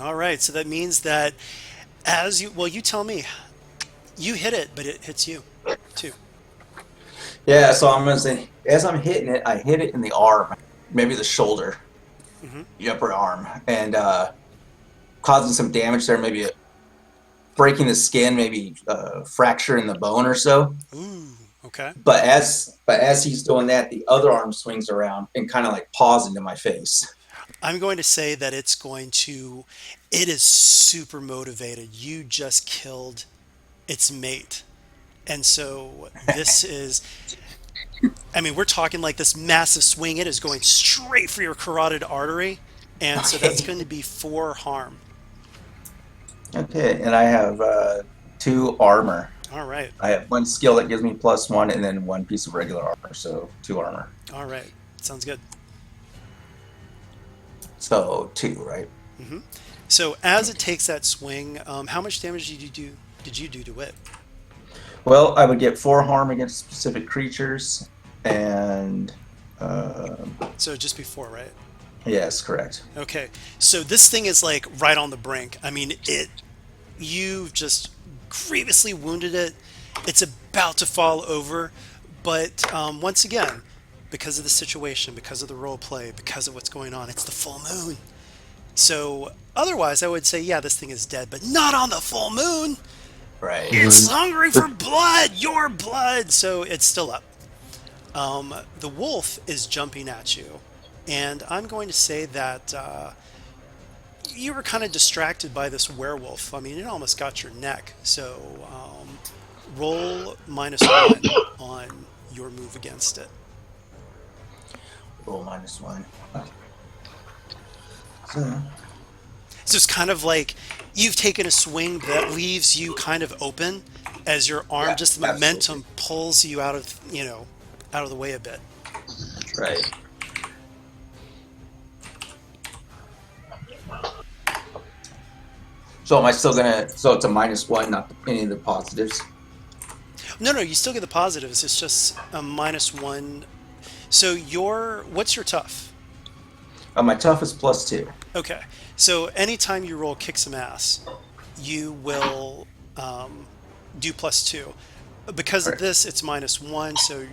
All right, so that means that as you, well, you tell me. You hit it, but it hits you too. Yeah, so I'm gonna say, as I'm hitting it, I hit it in the arm, maybe the shoulder, Hmm. the upper arm, and causing some damage there, maybe breaking the skin, maybe fracturing the bone or so. Ooh, okay. But as he's doing that, the other arm swings around and kind of like paws into my face. I'm going to say that it is super motivated. You just killed its mate. And so this is, I mean, we're talking like this massive swing. It is going straight for your carotid artery. And so that's Okay. going to be 4 harm. Okay, and I have 2 armor. All right. I have 1 skill that gives me +1, and then 1 piece of regular armor, so 2 armor. All right. Sounds good. So 2, right? Hmm. So as it takes that swing, how much damage did you do? Did you do to it? Well, I would get 4 harm against specific creatures, and So just before, right? yes, correct. Okay. So this thing is like right on the brink. I mean, you've just grievously wounded it. It's about to fall over, but once again, because of the situation, because of the role play, because of what's going on, it's the full moon. So otherwise, I would say, yeah, this thing is dead, but not on the full moon. Right. It's hungry for blood, your blood. So it's still up. The wolf is jumping at you, and I'm going to say that you were kind of distracted by this werewolf. I mean, it almost got your neck. So roll -1 on your move against it. Roll -1. Okay. So, So it's kind of like you've taken a swing that leaves you kind of open as your arm, yeah, just the momentum absolutely. pulls you out of the way a bit. Right. So am I still gonna? So it's a -1, not any of the positives. No, no, you still get the positives. It's just a -1. So what's your tough? My tough is +2. Okay. So anytime you roll kick some ass, you will do +2. Because of Right. this, it's -1. So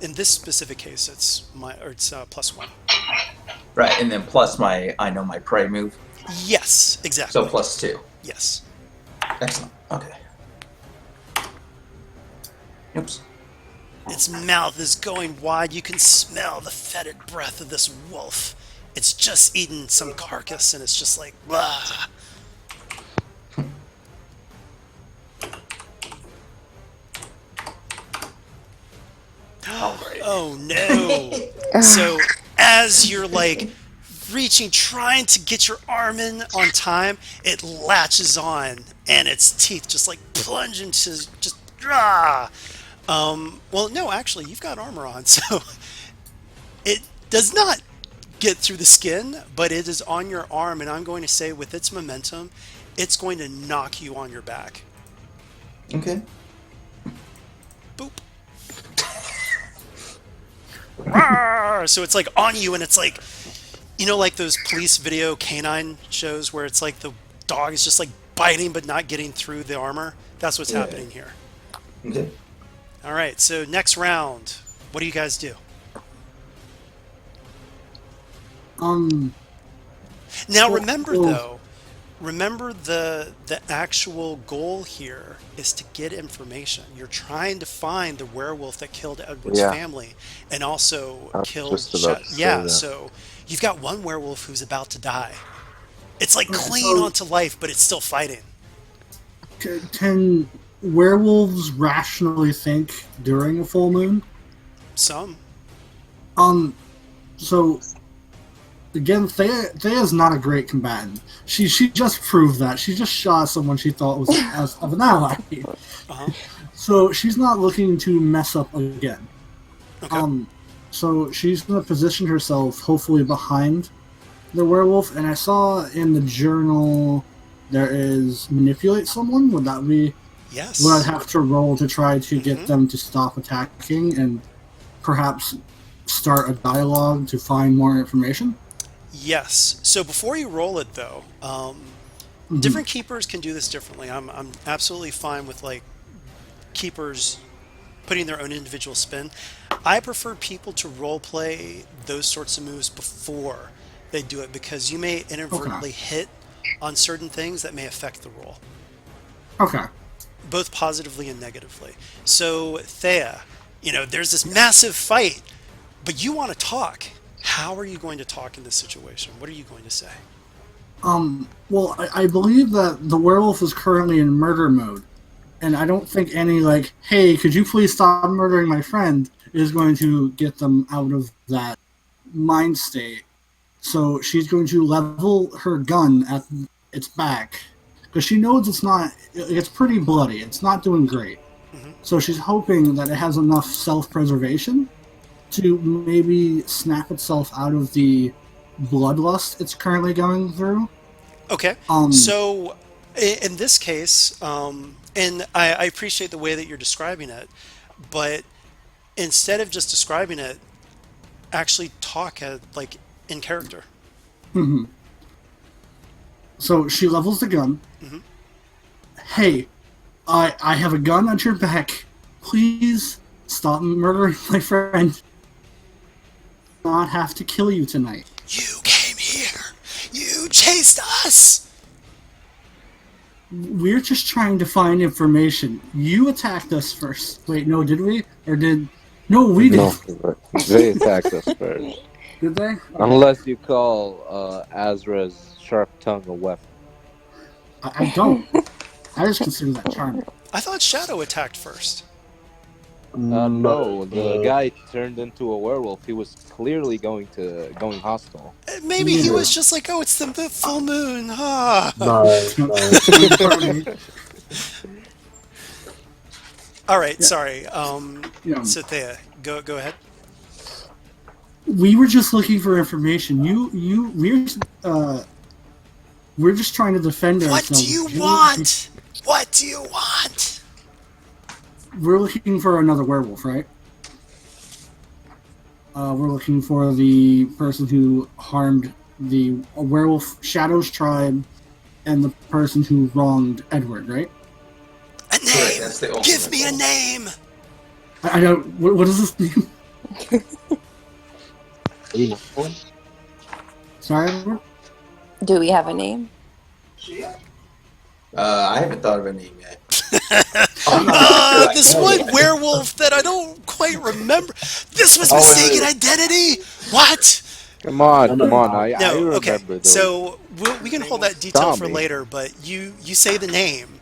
in this specific case, it's +1. Right, and then plus I know my prey move, Yes, so exactly. +2. Yes. Excellent. Okay. Oops. Its mouth is going wide. You can smell the fetid breath of this wolf. It's just eaten some carcass, and it's just like, blah. All right. Oh no. So as you're like reaching, trying to get your arm in on time, it latches on, and its teeth just like plunge into just ah. Well, no, actually, you've got armor on, so it does not get through the skin, but it is on your arm, and I'm going to say with its momentum, it's going to knock you on your back. Okay. Boop. Rawr! So it's like on you, and it's like, like those police video canine shows where it's like the dog is just like biting but not getting through the armor. That's what's Yeah. happening here. Okay. All right, so next round, what do you guys do? Now remember the actual goal here is to get information. You're trying to find the werewolf that killed Edward's Yeah. family and also I was killed just about to say yeah, that. so you've got one werewolf who's about to die. It's like Alright, clinging so- onto life, but it's still fighting. Can werewolves rationally think during a full moon? Some. So again, Thea's not a great combatant. She just proved that. She just shot someone she thought was as of an ally. Uh-huh. So she's not looking to mess up again. Okay. So she's going to position herself, hopefully behind the werewolf. And I saw in the journal there is manipulate someone. Would that be? Yes. Would I have to roll to try to get them to stop attacking and perhaps start a dialogue to find more information? Yes. So before you roll it, though, different keepers can do this differently. I'm absolutely fine with like keepers putting their own individual spin. I prefer people to role play those sorts of moves before they do it because you may inadvertently hit on certain things that may affect the roll, Okay. both positively and negatively. So Thea, there's this massive fight, but you want to talk. How are you going to talk in this situation? What are you going to say? Well, I believe that the werewolf is currently in murder mode. And I don't think any, like, hey, could you please stop murdering my friend, is going to get them out of that mind state. So she's going to level her gun at its back. Because she knows it's pretty bloody. It's not doing great. So she's hoping that it has enough self-preservation to maybe snap itself out of the bloodlust it's currently going through. Okay. So in this case, and I appreciate the way that you're describing it, but instead of just describing it, actually talk like in character. So she levels the gun. Hey, I have a gun at your back. Please stop murdering my friend. Not have to kill you tonight. You came here. You chased us. We're just trying to find information. You attacked us first. Wait, no, did we? Or did... No, we did. No, they attacked us first. Did they? Unless you call Azra's sharp tongue a weapon. I don't. I just consider that charming. I thought Shadow attacked first. No, the guy turned into a werewolf. He was clearly going hostile. Maybe he was just like, oh, it's the full moon. Ah. No. All right, sorry. Yeah. So Thea, go ahead. We were just looking for information. We're just trying to defend What ourselves. do you want? What do you want? We're looking for another werewolf, right? We're looking for the person who harmed the werewolf Shadow's tribe and the person who wronged Edward, right? A name. Right, that's the Give me a ultimate name. I don't. What is this name? Sorry, Edward? Do we have a name? I haven't thought of a name yet. This one werewolf that I don't quite remember. This was Oh, wait, mistaken wait. identity. What? Come on. I No. remember Okay. those. So we can hold that detail for Tommy. later. But you say the name,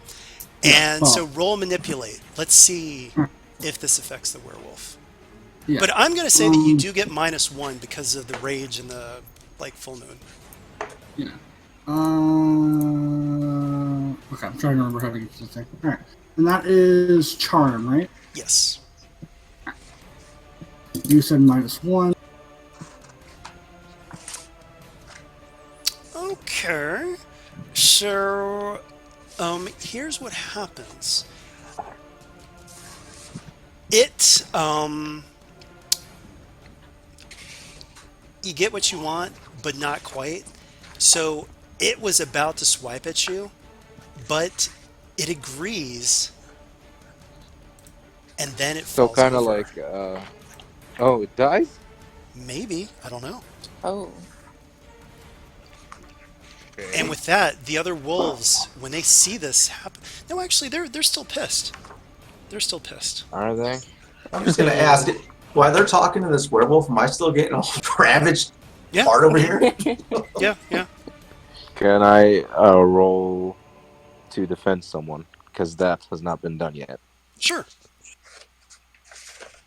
and so roll manipulate. Let's see if this affects the werewolf. Yeah. But I'm going to say that you do get -1 because of the rage and the full moon. Yeah. Okay, I'm trying to remember how to get this thing. Alright. And that is charm, right? Yes. You said -1. Okay. So, here's what happens. It, you get what you want, but not quite. So, it was about to swipe at you, but it agrees, and then it So falls kind of over. like, oh, it dies? Maybe, I don't know. Oh. And with that, the other wolves, when they see this happen, no, actually, they're still pissed. They're still pissed. Are they? I'm just gonna ask it while they're talking to this werewolf. Am I still getting all ravaged Yeah. part over here? Yeah. Can I roll to defend someone? Because that has not been done yet. Sure.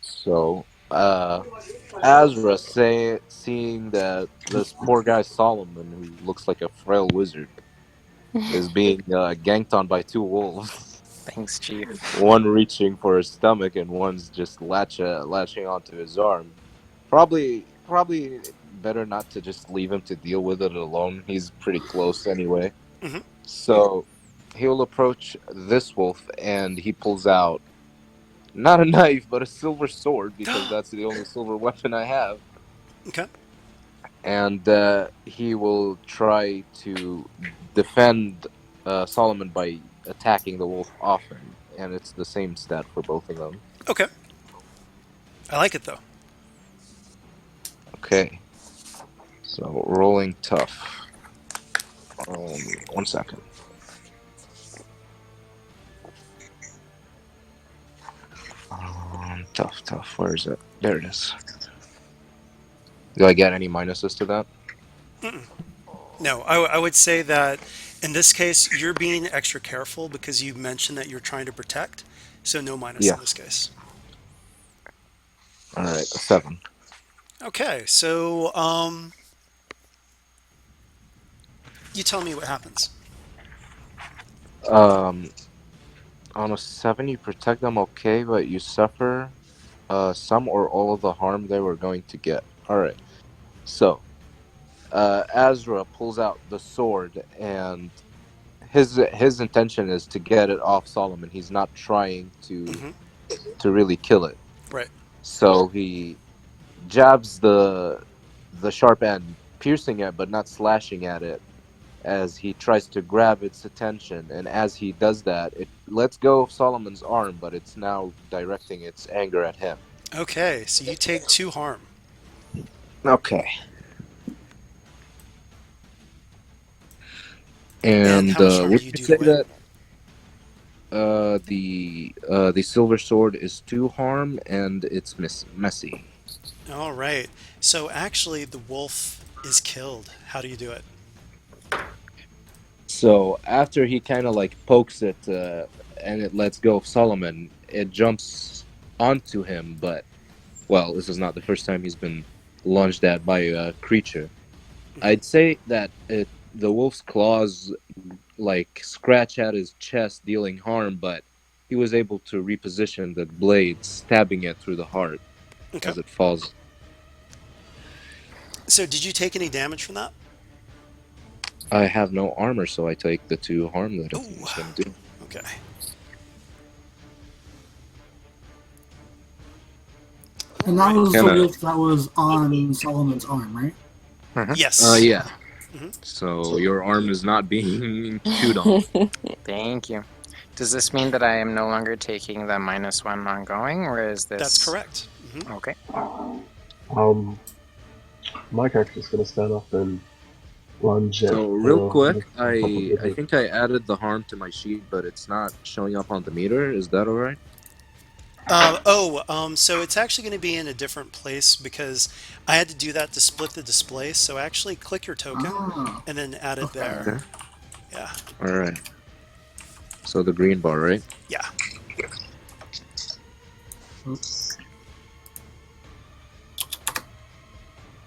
So Azra seeing that this poor guy Solomon, who looks like a frail wizard, is being ganked on by two wolves. Thanks, Chief. One reaching for his stomach and one's just latching onto his arm. Probably better not to just leave him to deal with it alone. He's pretty close anyway. Mhm. So he'll approach this wolf and he pulls out not a knife but a silver sword because that's the only silver weapon I have. Okay. And he will try to defend Solomon by attacking the wolf often, and it's the same stat for both of them. Okay. I like it though. Okay, so rolling tough. 1 second. Tough. Where is it? There it is. Do I get any minuses to that? No, I would say that in this case, you're being extra careful because you mentioned that you're trying to protect. So no minus Yeah. in this case. All right, a 7. Okay, so you tell me what happens. On a 7, you protect them okay, but you suffer some or all of the harm they were going to get. All right. So, Azra pulls out the sword, and his intention is to get it off Solomon. He's not trying Mhm. to really kill it. Right. So he jabs the sharp end, piercing it but not slashing at it, as he tries to grab its attention. And as he does that, it lets go of Solomon's arm, but it's now directing its anger at him. Okay, so you take 2 harm. Okay. And And how much harm would do you you do say to it? that the silver sword is 2 harm and it's messy? All right. So actually, the wolf is killed. How do you do it? So after he kind of like pokes it and it lets go of Solomon, it jumps onto him. But well, this is not the first time he's been lunged at by a creature. I'd say that the wolf's claws like scratch at his chest, dealing harm, but he was able to reposition the blade, stabbing it through the heart Okay. as it falls. So did you take any damage from that? I have no armor, so I take the 2 harm that Ooh. it's going to do. Okay. And that was the Kinda- wolf that was on Solomon's arm, right? Yes. Yeah. Mhm. So your arm is not being chewed on. Thank you. Does this mean that I am no longer taking the -1 ongoing, or is this? That's correct. Okay. My character's gonna stand up and lunge at. So real quick, on top of the I think I added the harm to my sheet, but it's not showing up on the meter. Is that alright? So it's actually going to be in a different place because I had to do that to split the display. So actually click your token Ah, and then add it there. Okay. Yeah. Alright. So the green bar, right? Yeah. oops.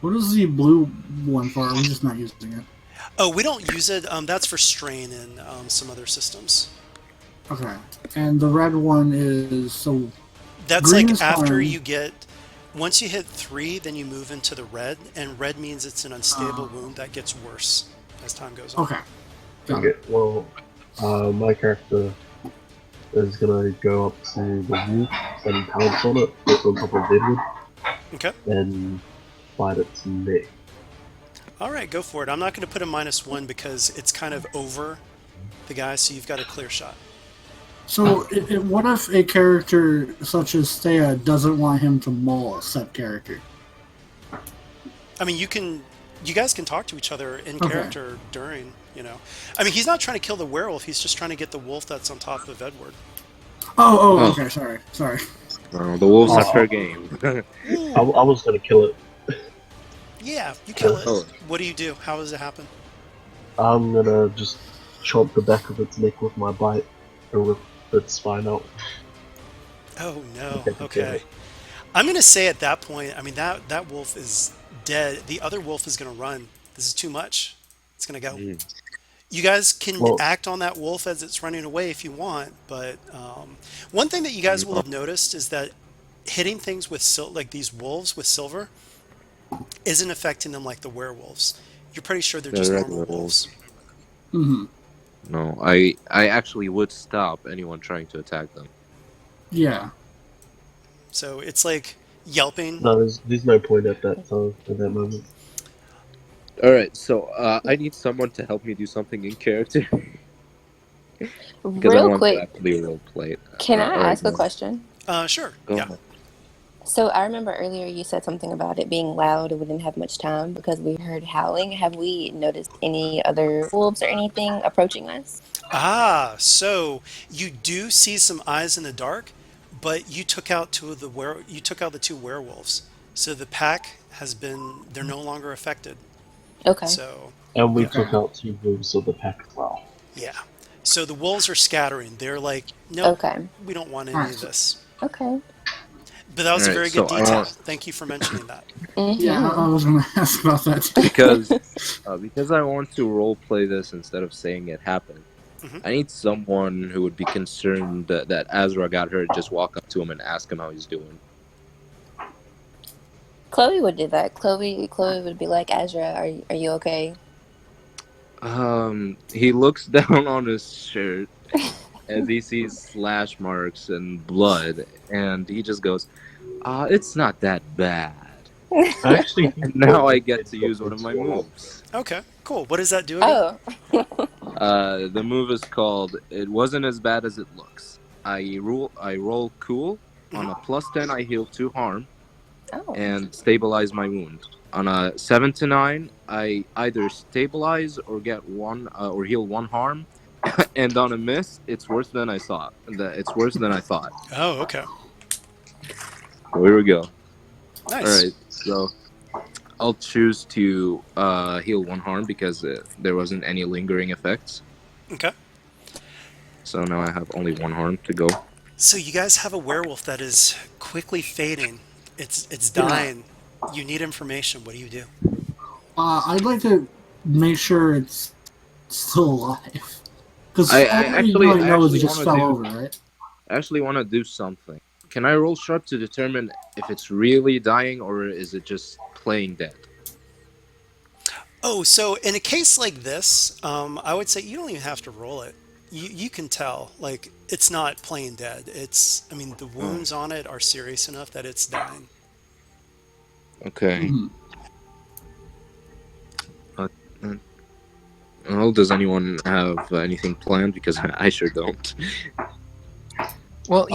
What is the blue one for? Are we just not using it? Oh, we don't use it. That's for strain and some other systems. Okay. And the red one is so. That's Green like is after fine. you get, once you hit 3, then you move into the red, and red means it's an unstable wound that gets worse as time goes on. Okay. Got it. Okay, well, my character is gonna go up to the wolf and pounce on it, get on top of Deadwood, Okay. and bite its neck. All right, go for it. I'm not going to put a -1 because it's kind of over the guy, so you've got a clear shot. So, what if a character such as Thea doesn't want him to maul a set character? I mean, you guys can talk to each other in Okay. character during, I mean, he's not trying to kill the werewolf. He's just trying to get the wolf that's on top of Edward. Oh, okay. Sorry. The wolves are fair game. I was gonna kill it. Yeah, you kill it. Oh. What do you do? How does it happen? I'm gonna just chomp the back of its neck with my bite, or with its spine out. Oh no. Okay. Okay. I'm gonna say at that point, I mean that wolf is dead. The other wolf is gonna run. This is too much. It's gonna go. Mm. You guys can Well, act on that wolf as it's running away if you want, but one thing that you guys will No, have noticed is that hitting things with like these wolves with silver isn't affecting them like the werewolves. You're pretty sure they're they're just normal regular wolves. wolves. Hmm. No, I actually would stop anyone trying to attack them. Yeah. So it's like yelping. no, there's no point at that time, at that moment. All right, so I need someone to help me do something in character because I Real want to quick, actually role play it. can I All right, ask a question? Sure. go Yeah. ahead. So I remember earlier you said something about it being loud and we didn't have much time because we heard howling. Have we noticed any other wolves or anything approaching us? So you do see some eyes in the dark, but you took out you took out the two werewolves. So the pack has been they're no longer affected. Okay. So And we yeah. took out 2 wolves of the pack as well. Yeah. So the wolves are scattering. They're like, nope, Okay. we don't want any Alright, of so, this. Okay. But that All was a right, very so good I detail. want Thank you for mentioning that. yeah, I Mm-hmm. was going to ask about that too. because I want to role play this instead of saying it happened. Hmm. I need someone who would be concerned that Azra got hurt. Just walk up to him and ask him how he's doing. Chloe would do that. Chloe would be like, Azra, are you okay? He looks down on his shirt as he sees slash marks and blood, and he just goes, it's not that bad. I actually think And now I your get head's to got use one big of my swallow. moves. Okay, cool. What does that do again? Oh. The move is called It Wasn't As Bad As It Looks. I roll cool. On a +10, I heal 2 harm Oh. and stabilize my wound. On a 7 to 9, I either stabilize or get 1 or heal 1 harm. And on a miss, it's worse than I thought. It's worse than I thought. Oh, okay. So here we go. Nice. All right, so I'll choose to heal 1 harm because there wasn't any lingering effects. Okay. So now I have only 1 harm to go. So you guys have a werewolf that is quickly fading. It's Yeah. dying. You need information. What do you do? I'd like to make sure it's still alive. Because I all we actually really know is it just wanna fell do- over, right? I actually want to do something. Can I roll sharp to determine if it's really dying or is it just playing dead? Oh, so in a case like this, I would say you don't even have to roll it. You can tell, like, it's not plain dead. I mean, the wounds on it are serious enough that it's dying. Okay. Mhm. Well, does anyone have anything planned? Because I sure don't. Well,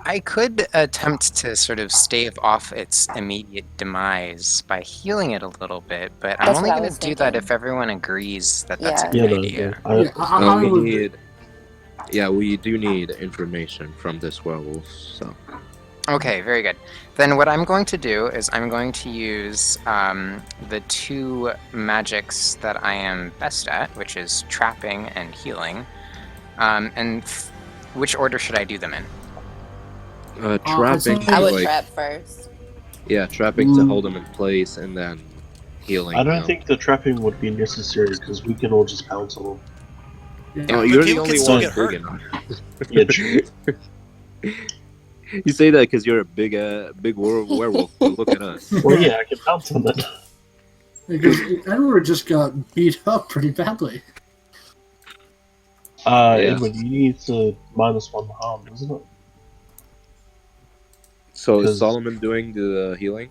I could attempt to sort of stave off its immediate demise by healing it a little bit, but I'm That's only what I going to was do that thinking. if everyone agrees that that's a Yeah. good Yeah, no, idea. no. Yeah, I we would. need. Yeah, we do need information from this werewolf. So Okay, very good. Then what I'm going to do is I'm going to use the 2 magics that I am best at, which is trapping and healing. Which order should I do them in? trapping. think- I would like, trap first. Yeah, trapping to hold him in place, and then healing. I don't him. think the trapping would be necessary because we can all just pounce on them. Yeah. Oh, But you're the people can only still one get big hurt. enough. Yeah, true. You say that because you're a big werewolf. But look at us. Well, yeah, I can pounce on that. Because Edward just got beat up pretty badly. Yeah. Edwin, you need to -1 harm, isn't it? So is Because- Solomon doing the healing?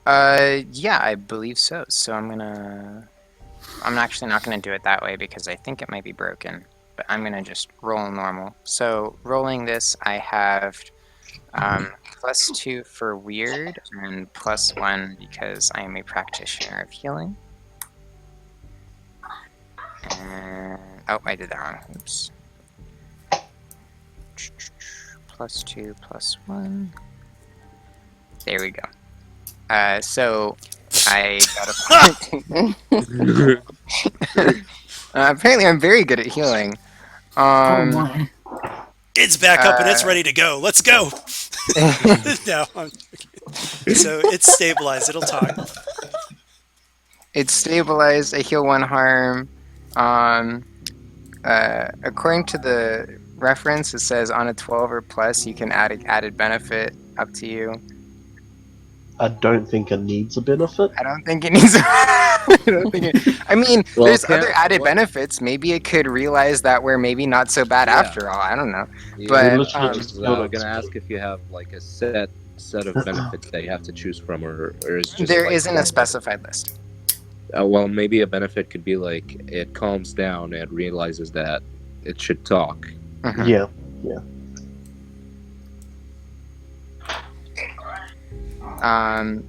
Yeah, I believe so. So I'm actually not gonna do it that way because I think it might be broken. But I'm gonna just roll normal. So rolling this, I have +2 for weird and +1 because I am a practitioner of healing. Oh, I did that wrong. Oops. +2 +1. There we go. So I got a. Apparently, I'm very good at healing. Oh my. It's back up and it's ready to go. Let's go. No, I'm joking. So it's stabilized. It'll talk. It's stabilized. I heal 1 harm. Um, according to the reference, it says on a 12 or plus, you can add added benefit up to you. I don't think it needs a benefit. I don't think it needs. I don't think it. I mean, Well, there's other added what? benefits. Maybe it could realize that we're maybe not so bad Yeah. after all. I don't know. Yeah, But literally just I build was it. gonna ask if you have like a set of benefits that you have to choose from, or is just there like isn't one a specified list. well, maybe a benefit could be like it calms down and realizes that it should talk. Mhm. Yeah. Um,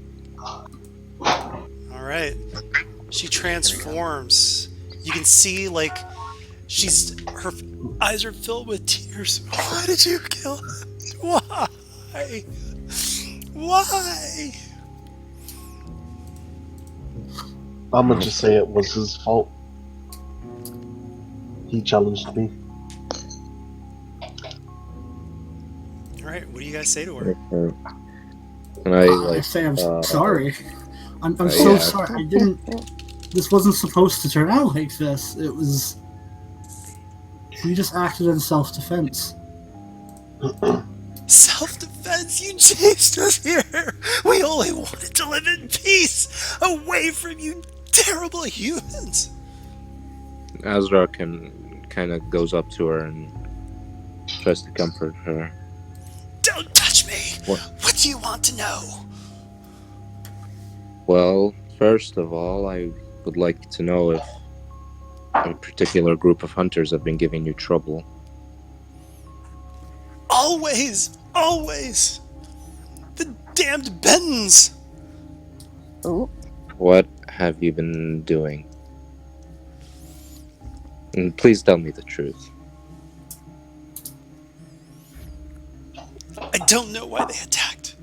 All right. She transforms. You can see like her eyes are filled with tears. Why did you kill him? Why? Why? I'm gonna just say it was his fault. He challenged me. All right. What do you guys say to her? And I I like say I'm uh, sorry. I'm so yeah. sorry. I didn't. This wasn't supposed to turn out like this. It was. We just acted in self-defense. Self-defense. You chased us here. We only wanted to live in peace, away from you terrible humans. Azra can kind of goes up to her and tries to comfort her. Don't touch me. What do you want to know? Well, first of all, I would like to know if a particular group of hunters have been giving you trouble. Always, always. The damned Bentons. Ooh. What have you been doing? And please tell me the truth. I don't know why they attacked.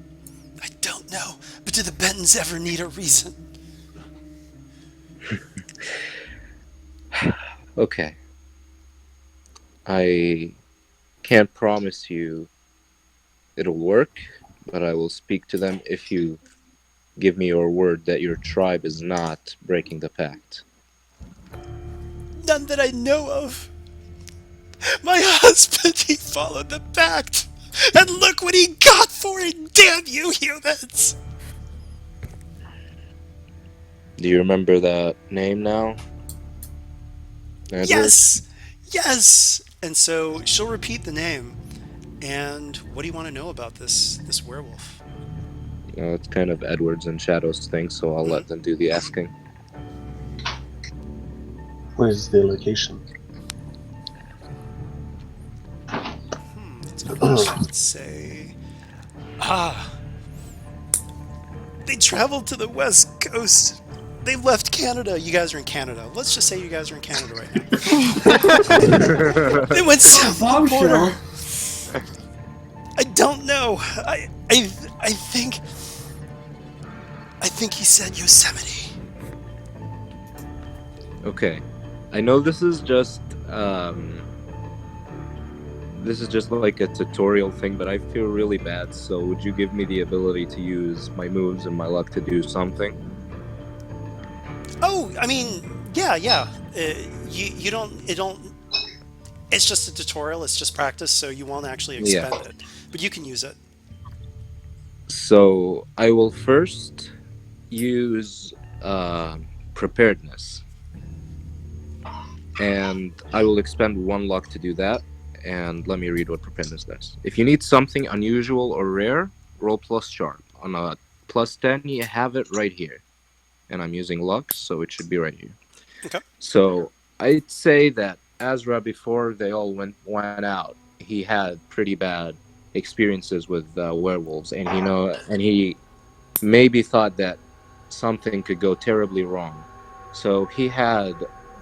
I don't know. But do the Bentons ever need a reason? Okay. I can't promise you it'll work, but I will speak to them if you give me your word that your tribe is not breaking the pact. None that I know of. My husband, he followed the pact. And look what he got for it, damn you humans! Do you remember that name now? Edward? Yes! Yes! And so she'll repeat the name. And what do you want to know about this werewolf? It's kind of Edward's and Shadow's thing, so I'll let them do the asking. Where's their location? That's a good question. Let's say... They traveled to the west coast. They left Canada. You guys are in Canada. Let's just say you guys are in Canada right now. They went south of the border. I don't know. I think he said Yosemite. Okay. I know this is just like a tutorial thing, but I feel really bad, so would you give me the ability to use my moves and my luck to do something? Oh, I mean, yeah. You don't. It's just a tutorial. It's just practice, so you won't actually expend it. But you can use it. So I will first use preparedness, and I will expend 1 luck to do that. And let me read what preparedness does. If you need something unusual or rare, roll plus sharp. On a plus 10, you have it right here. And I'm using luck, so it should be right here. Okay. So I'd say that Azra, before they all went out, he had pretty bad experiences with werewolves, and he maybe thought that something could go terribly wrong. So he had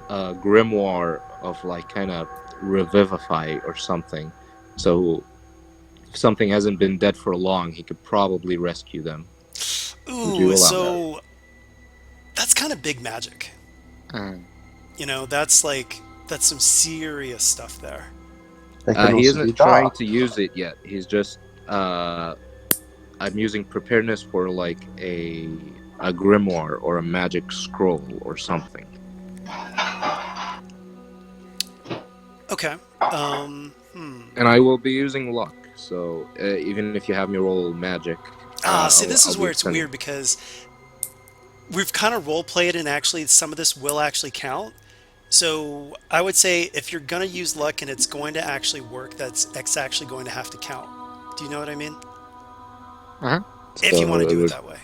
a grimoire of like kind of revivify or something. So if something hasn't been dead for long, he could probably rescue them. Ooh, so that's kind of big magic. You know, that's some serious stuff there. He isn't trying to use it yet. He's just I'm using preparedness for like a grimoire or a magic scroll or something. Okay. And I will be using luck. So even if you have me roll magic, See, this I'll is be where it's extending. weird because we've kind of role played, and actually, some of this will actually count. So I would say if you're gonna use luck and it's going to actually work, that's actually going to have to count. Do you know what I mean? Hmm. If you want to do it So that way.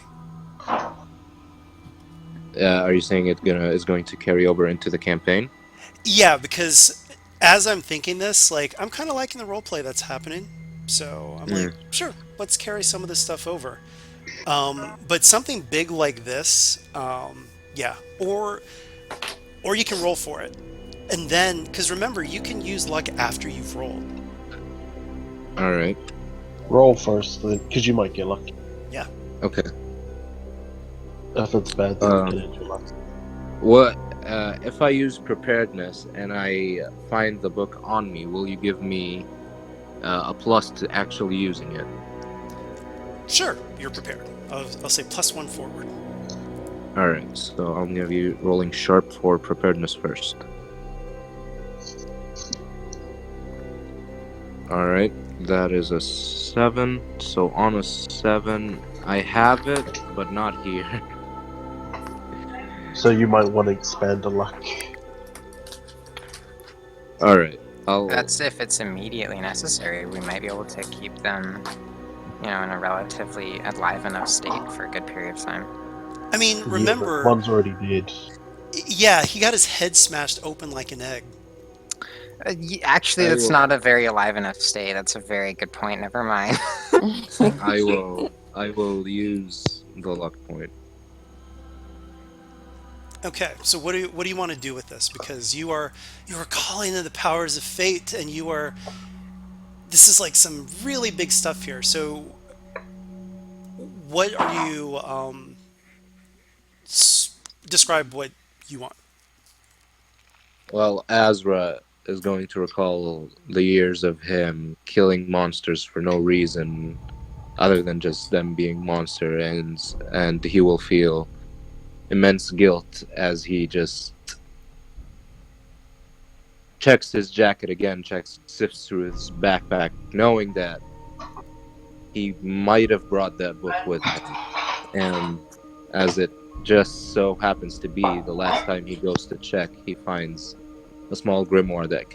are you saying it's going to carry over into the campaign? Yeah, because as I'm thinking this, like I'm kind of liking the role play that's happening. So I'm like, Mm. sure, let's carry some of this stuff over. But something big like this, yeah, or you can roll for it, and then because remember, you can use luck after you've rolled. All right. Roll first, then, because you might get lucky. Yeah. Okay. If it's bad, then you can Um, hit your luck. what if I use preparedness and I find the book on me? Will you give me a plus to actually using it? Sure, you're prepared. I'll say +1 forward. All right. So I'll give you rolling sharp for preparedness first. All right. That is a 7. So on a 7, I have it, but not here. So you might want to expand the luck. All right. I'll. That's if it's immediately necessary. We might be able to keep them, in a relatively alive enough state for a good period of time. I mean, Yeah, but remember, one's already dead. yeah, he got his head smashed open like an egg. Actually, I that's will. not a very alive enough state. That's a very good point. Never mind. I will. I will use the luck point. Okay, so what do you want to do with this? Because you are calling in the powers of fate, and this is like some really big stuff here. So what are you describe what you want? Well, Azra is going to recall the years of him killing monsters for no reason other than just them being monster, and he will feel immense guilt as he just checks his jacket again, sifts through his backpack, knowing that he might have brought that book with him. And as it just so happens to be, the last time he goes to check, he finds a small grimoire that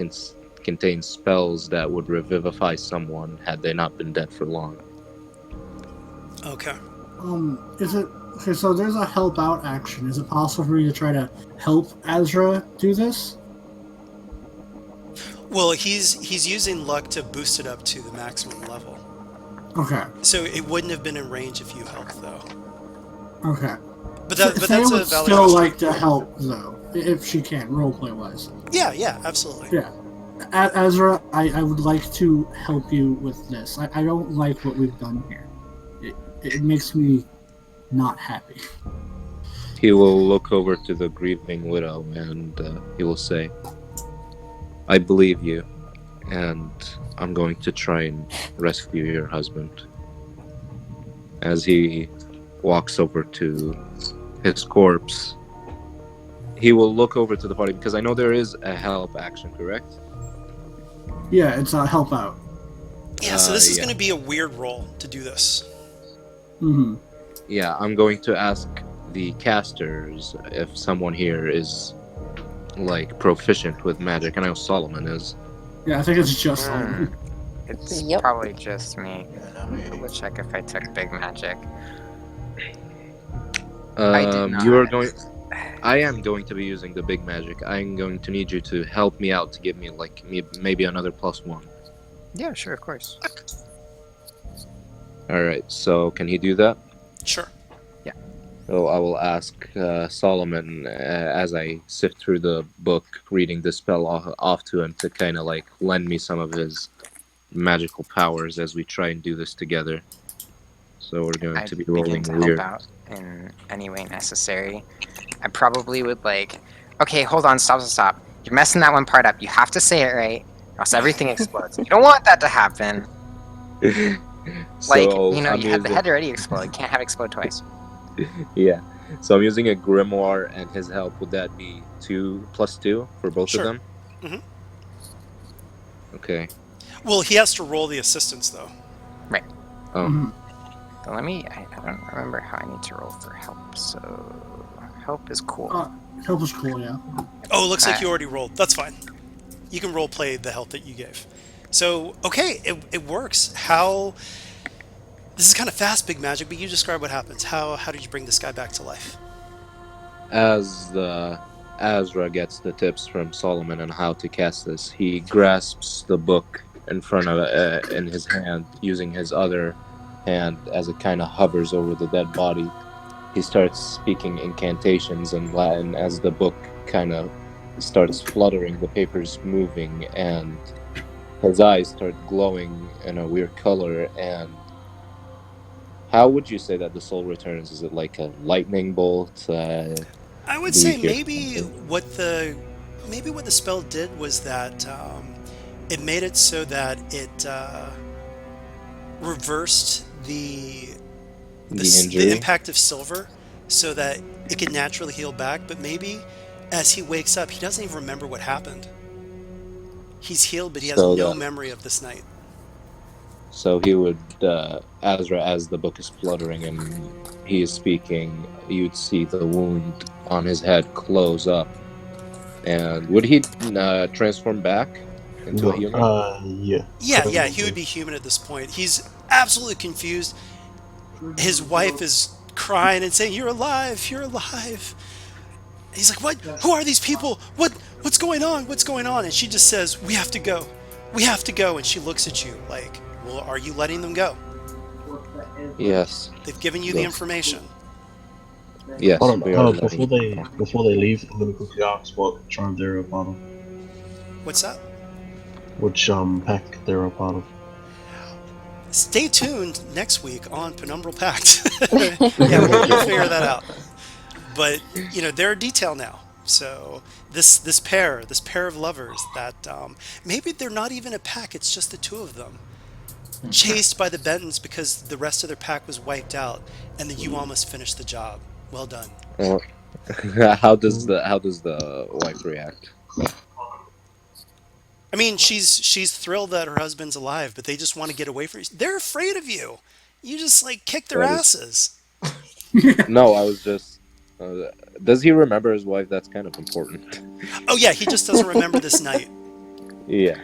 contains spells that would revivify someone had they not been dead for long. Okay. Is it okay? So there's a help out action. Is it possible for you to try to help Azra do this? Well, he's using luck to boost it up to the maximum level. Okay. So it wouldn't have been in range if you helped, though. Okay. But Thea that's a would valid still question. like to help though, if she can, roleplay wise. Yeah, absolutely. Yeah. Azra, I would like to help you with this. I don't like what we've done here. It makes me not happy. He will look over to the grieving widow and he will say, I believe you, and I'm going to try and rescue your husband. As he walks over to his corpse, he will look over to the party because I know there is a help action, correct? Yeah, it's a help out. Yeah, so this is yeah. going to be a weird role to do this. Mm-hmm. Yeah, I'm going to ask the casters if someone here is like proficient with magic. I know Solomon is. Yeah, I think it's just Solomon. It's Yep. probably just me. Double check if I took big magic. I did not. You are going. I am going to be using the big magic. I'm going to need you to help me out to give me like maybe another +1. Yeah, sure, of course. All right. So can he do that? Sure. So I will ask Solomon as I sift through the book, reading the spell off to him to kind of like lend me some of his magical powers as we try and do this together. So we're going I'd to be begin rolling to weird. help out in any way necessary. I probably would okay, hold on, stop. You're messing that one part up. You have to say it right, or else everything explodes. You don't want that to happen. Like, So I'm you had the using head already explode. Can't have it explode twice. yeah. So I'm using a grimoire and his help. Would that be 2 + 2 for both of Sure. them? Hmm. Okay. Well, he has to roll the assistance though. Right. Oh, Mhm. So let me. I don't remember how I need to roll for help. So help is cool. Help is cool, yeah. Oh, it looks like you Uh, already rolled. That's fine. You can role play the health that you gave. So, okay, it works. How. This is kind of fast, Big Magic, but you describe what happens. How did you bring this guy back to life? as the Azra gets the tips from Solomon on how to cast this, he grasps the book in front of in his hand, using his other hand as it kind of hovers over the dead body. He starts speaking incantations in Latin as the book kind of starts fluttering, the paper's moving, and his eyes start glowing in a weird color. And how would you say that the soul returns? Is it like a lightning bolt? I would Do we say hear maybe something? what the spell did was that it made it so that it reversed The the injury? impact of silver, so that it can naturally heal back. But maybe as he wakes up, he doesn't even remember what happened. He's healed, but he has So no that memory of this night. so he would Azra, as the book is fluttering and he is speaking, you'd see the wound on his head close up. And would he transform back into a No, human? yeah, Yeah, he would probably. be human at this point. He's absolutely confused. His wife is crying and saying, "You're alive! You're alive!" He's like, "What? Who are these people? What's going on? What's going on?" And she just says, "We have to go. We have to go." And she looks at you like, "Well, are you letting them go? Yes. They've given you the Yes. information." Yes, Hold we on. are letting Before it they go. before they leave, I'm gonna quickly ask what tribe they're a part of, What's that? which pack they're a part of. Stay tuned next week on Penumbral Pact. Yeah, we'll figure that out. But they're a detail now. So this pair of lovers that maybe they're not even a pack. It's just the two of them, chased by the Bentons because the rest of their pack was wiped out, and then you almost finished the job. Well done. Well, how does the wife react? I mean, she's thrilled that her husband's alive, but they just want to get away from you. They're afraid of you. You just like kick their That is asses. no. I was just. Does he remember his wife? That's kind of important. Oh yeah, he just doesn't remember this night. Yeah,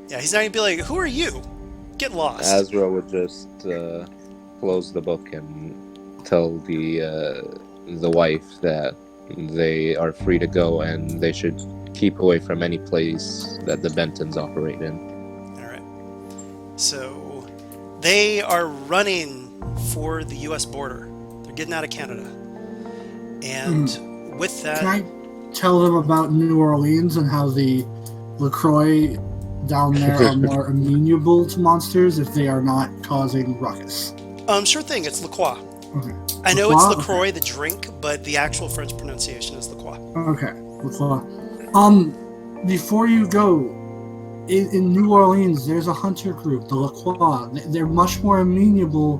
Yeah, he's not gonna be like, "Who are you? Get lost." Azra would just close the book and tell the wife that they are free to go and they should keep away from any place that the Bentons operate in. All right. So they are running for the U.S. border. They're getting out of Canada, and with that, Can I tell them about New Orleans and how the LaCroix down there are more amenable to monsters if they are not causing ruckus? sure thing. It's LaCroix. Okay. I know it's LaCroix? LaCroix, the drink, but the actual French pronunciation is LaCroix. Okay. LaCroix. Before you go, in New Orleans, there's a hunter group, the LaCroix. They're much more amenable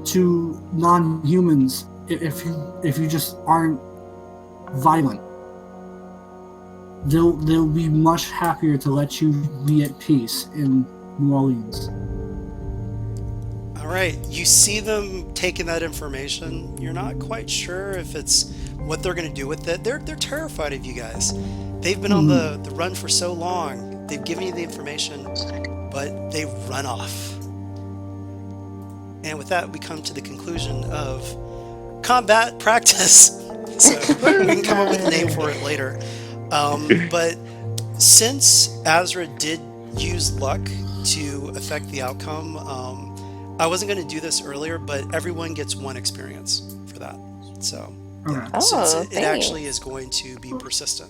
to non-humans if you just aren't violent. They'll be much happier to let you be at peace in New Orleans. All right, you see them taking that information. You're not quite sure if it's what they're going to do with it. They're terrified of you guys. They've been on the run for so long. They've given you the information, but they've run off. And with that, we come to the conclusion of combat practice. So we can come up with a name for it later. But since Azra did use luck to affect the outcome, I wasn't going to do this earlier, but everyone gets 1 experience for that. So, yeah. Okay. Since Oh, it actually thanks. is going to be persistent.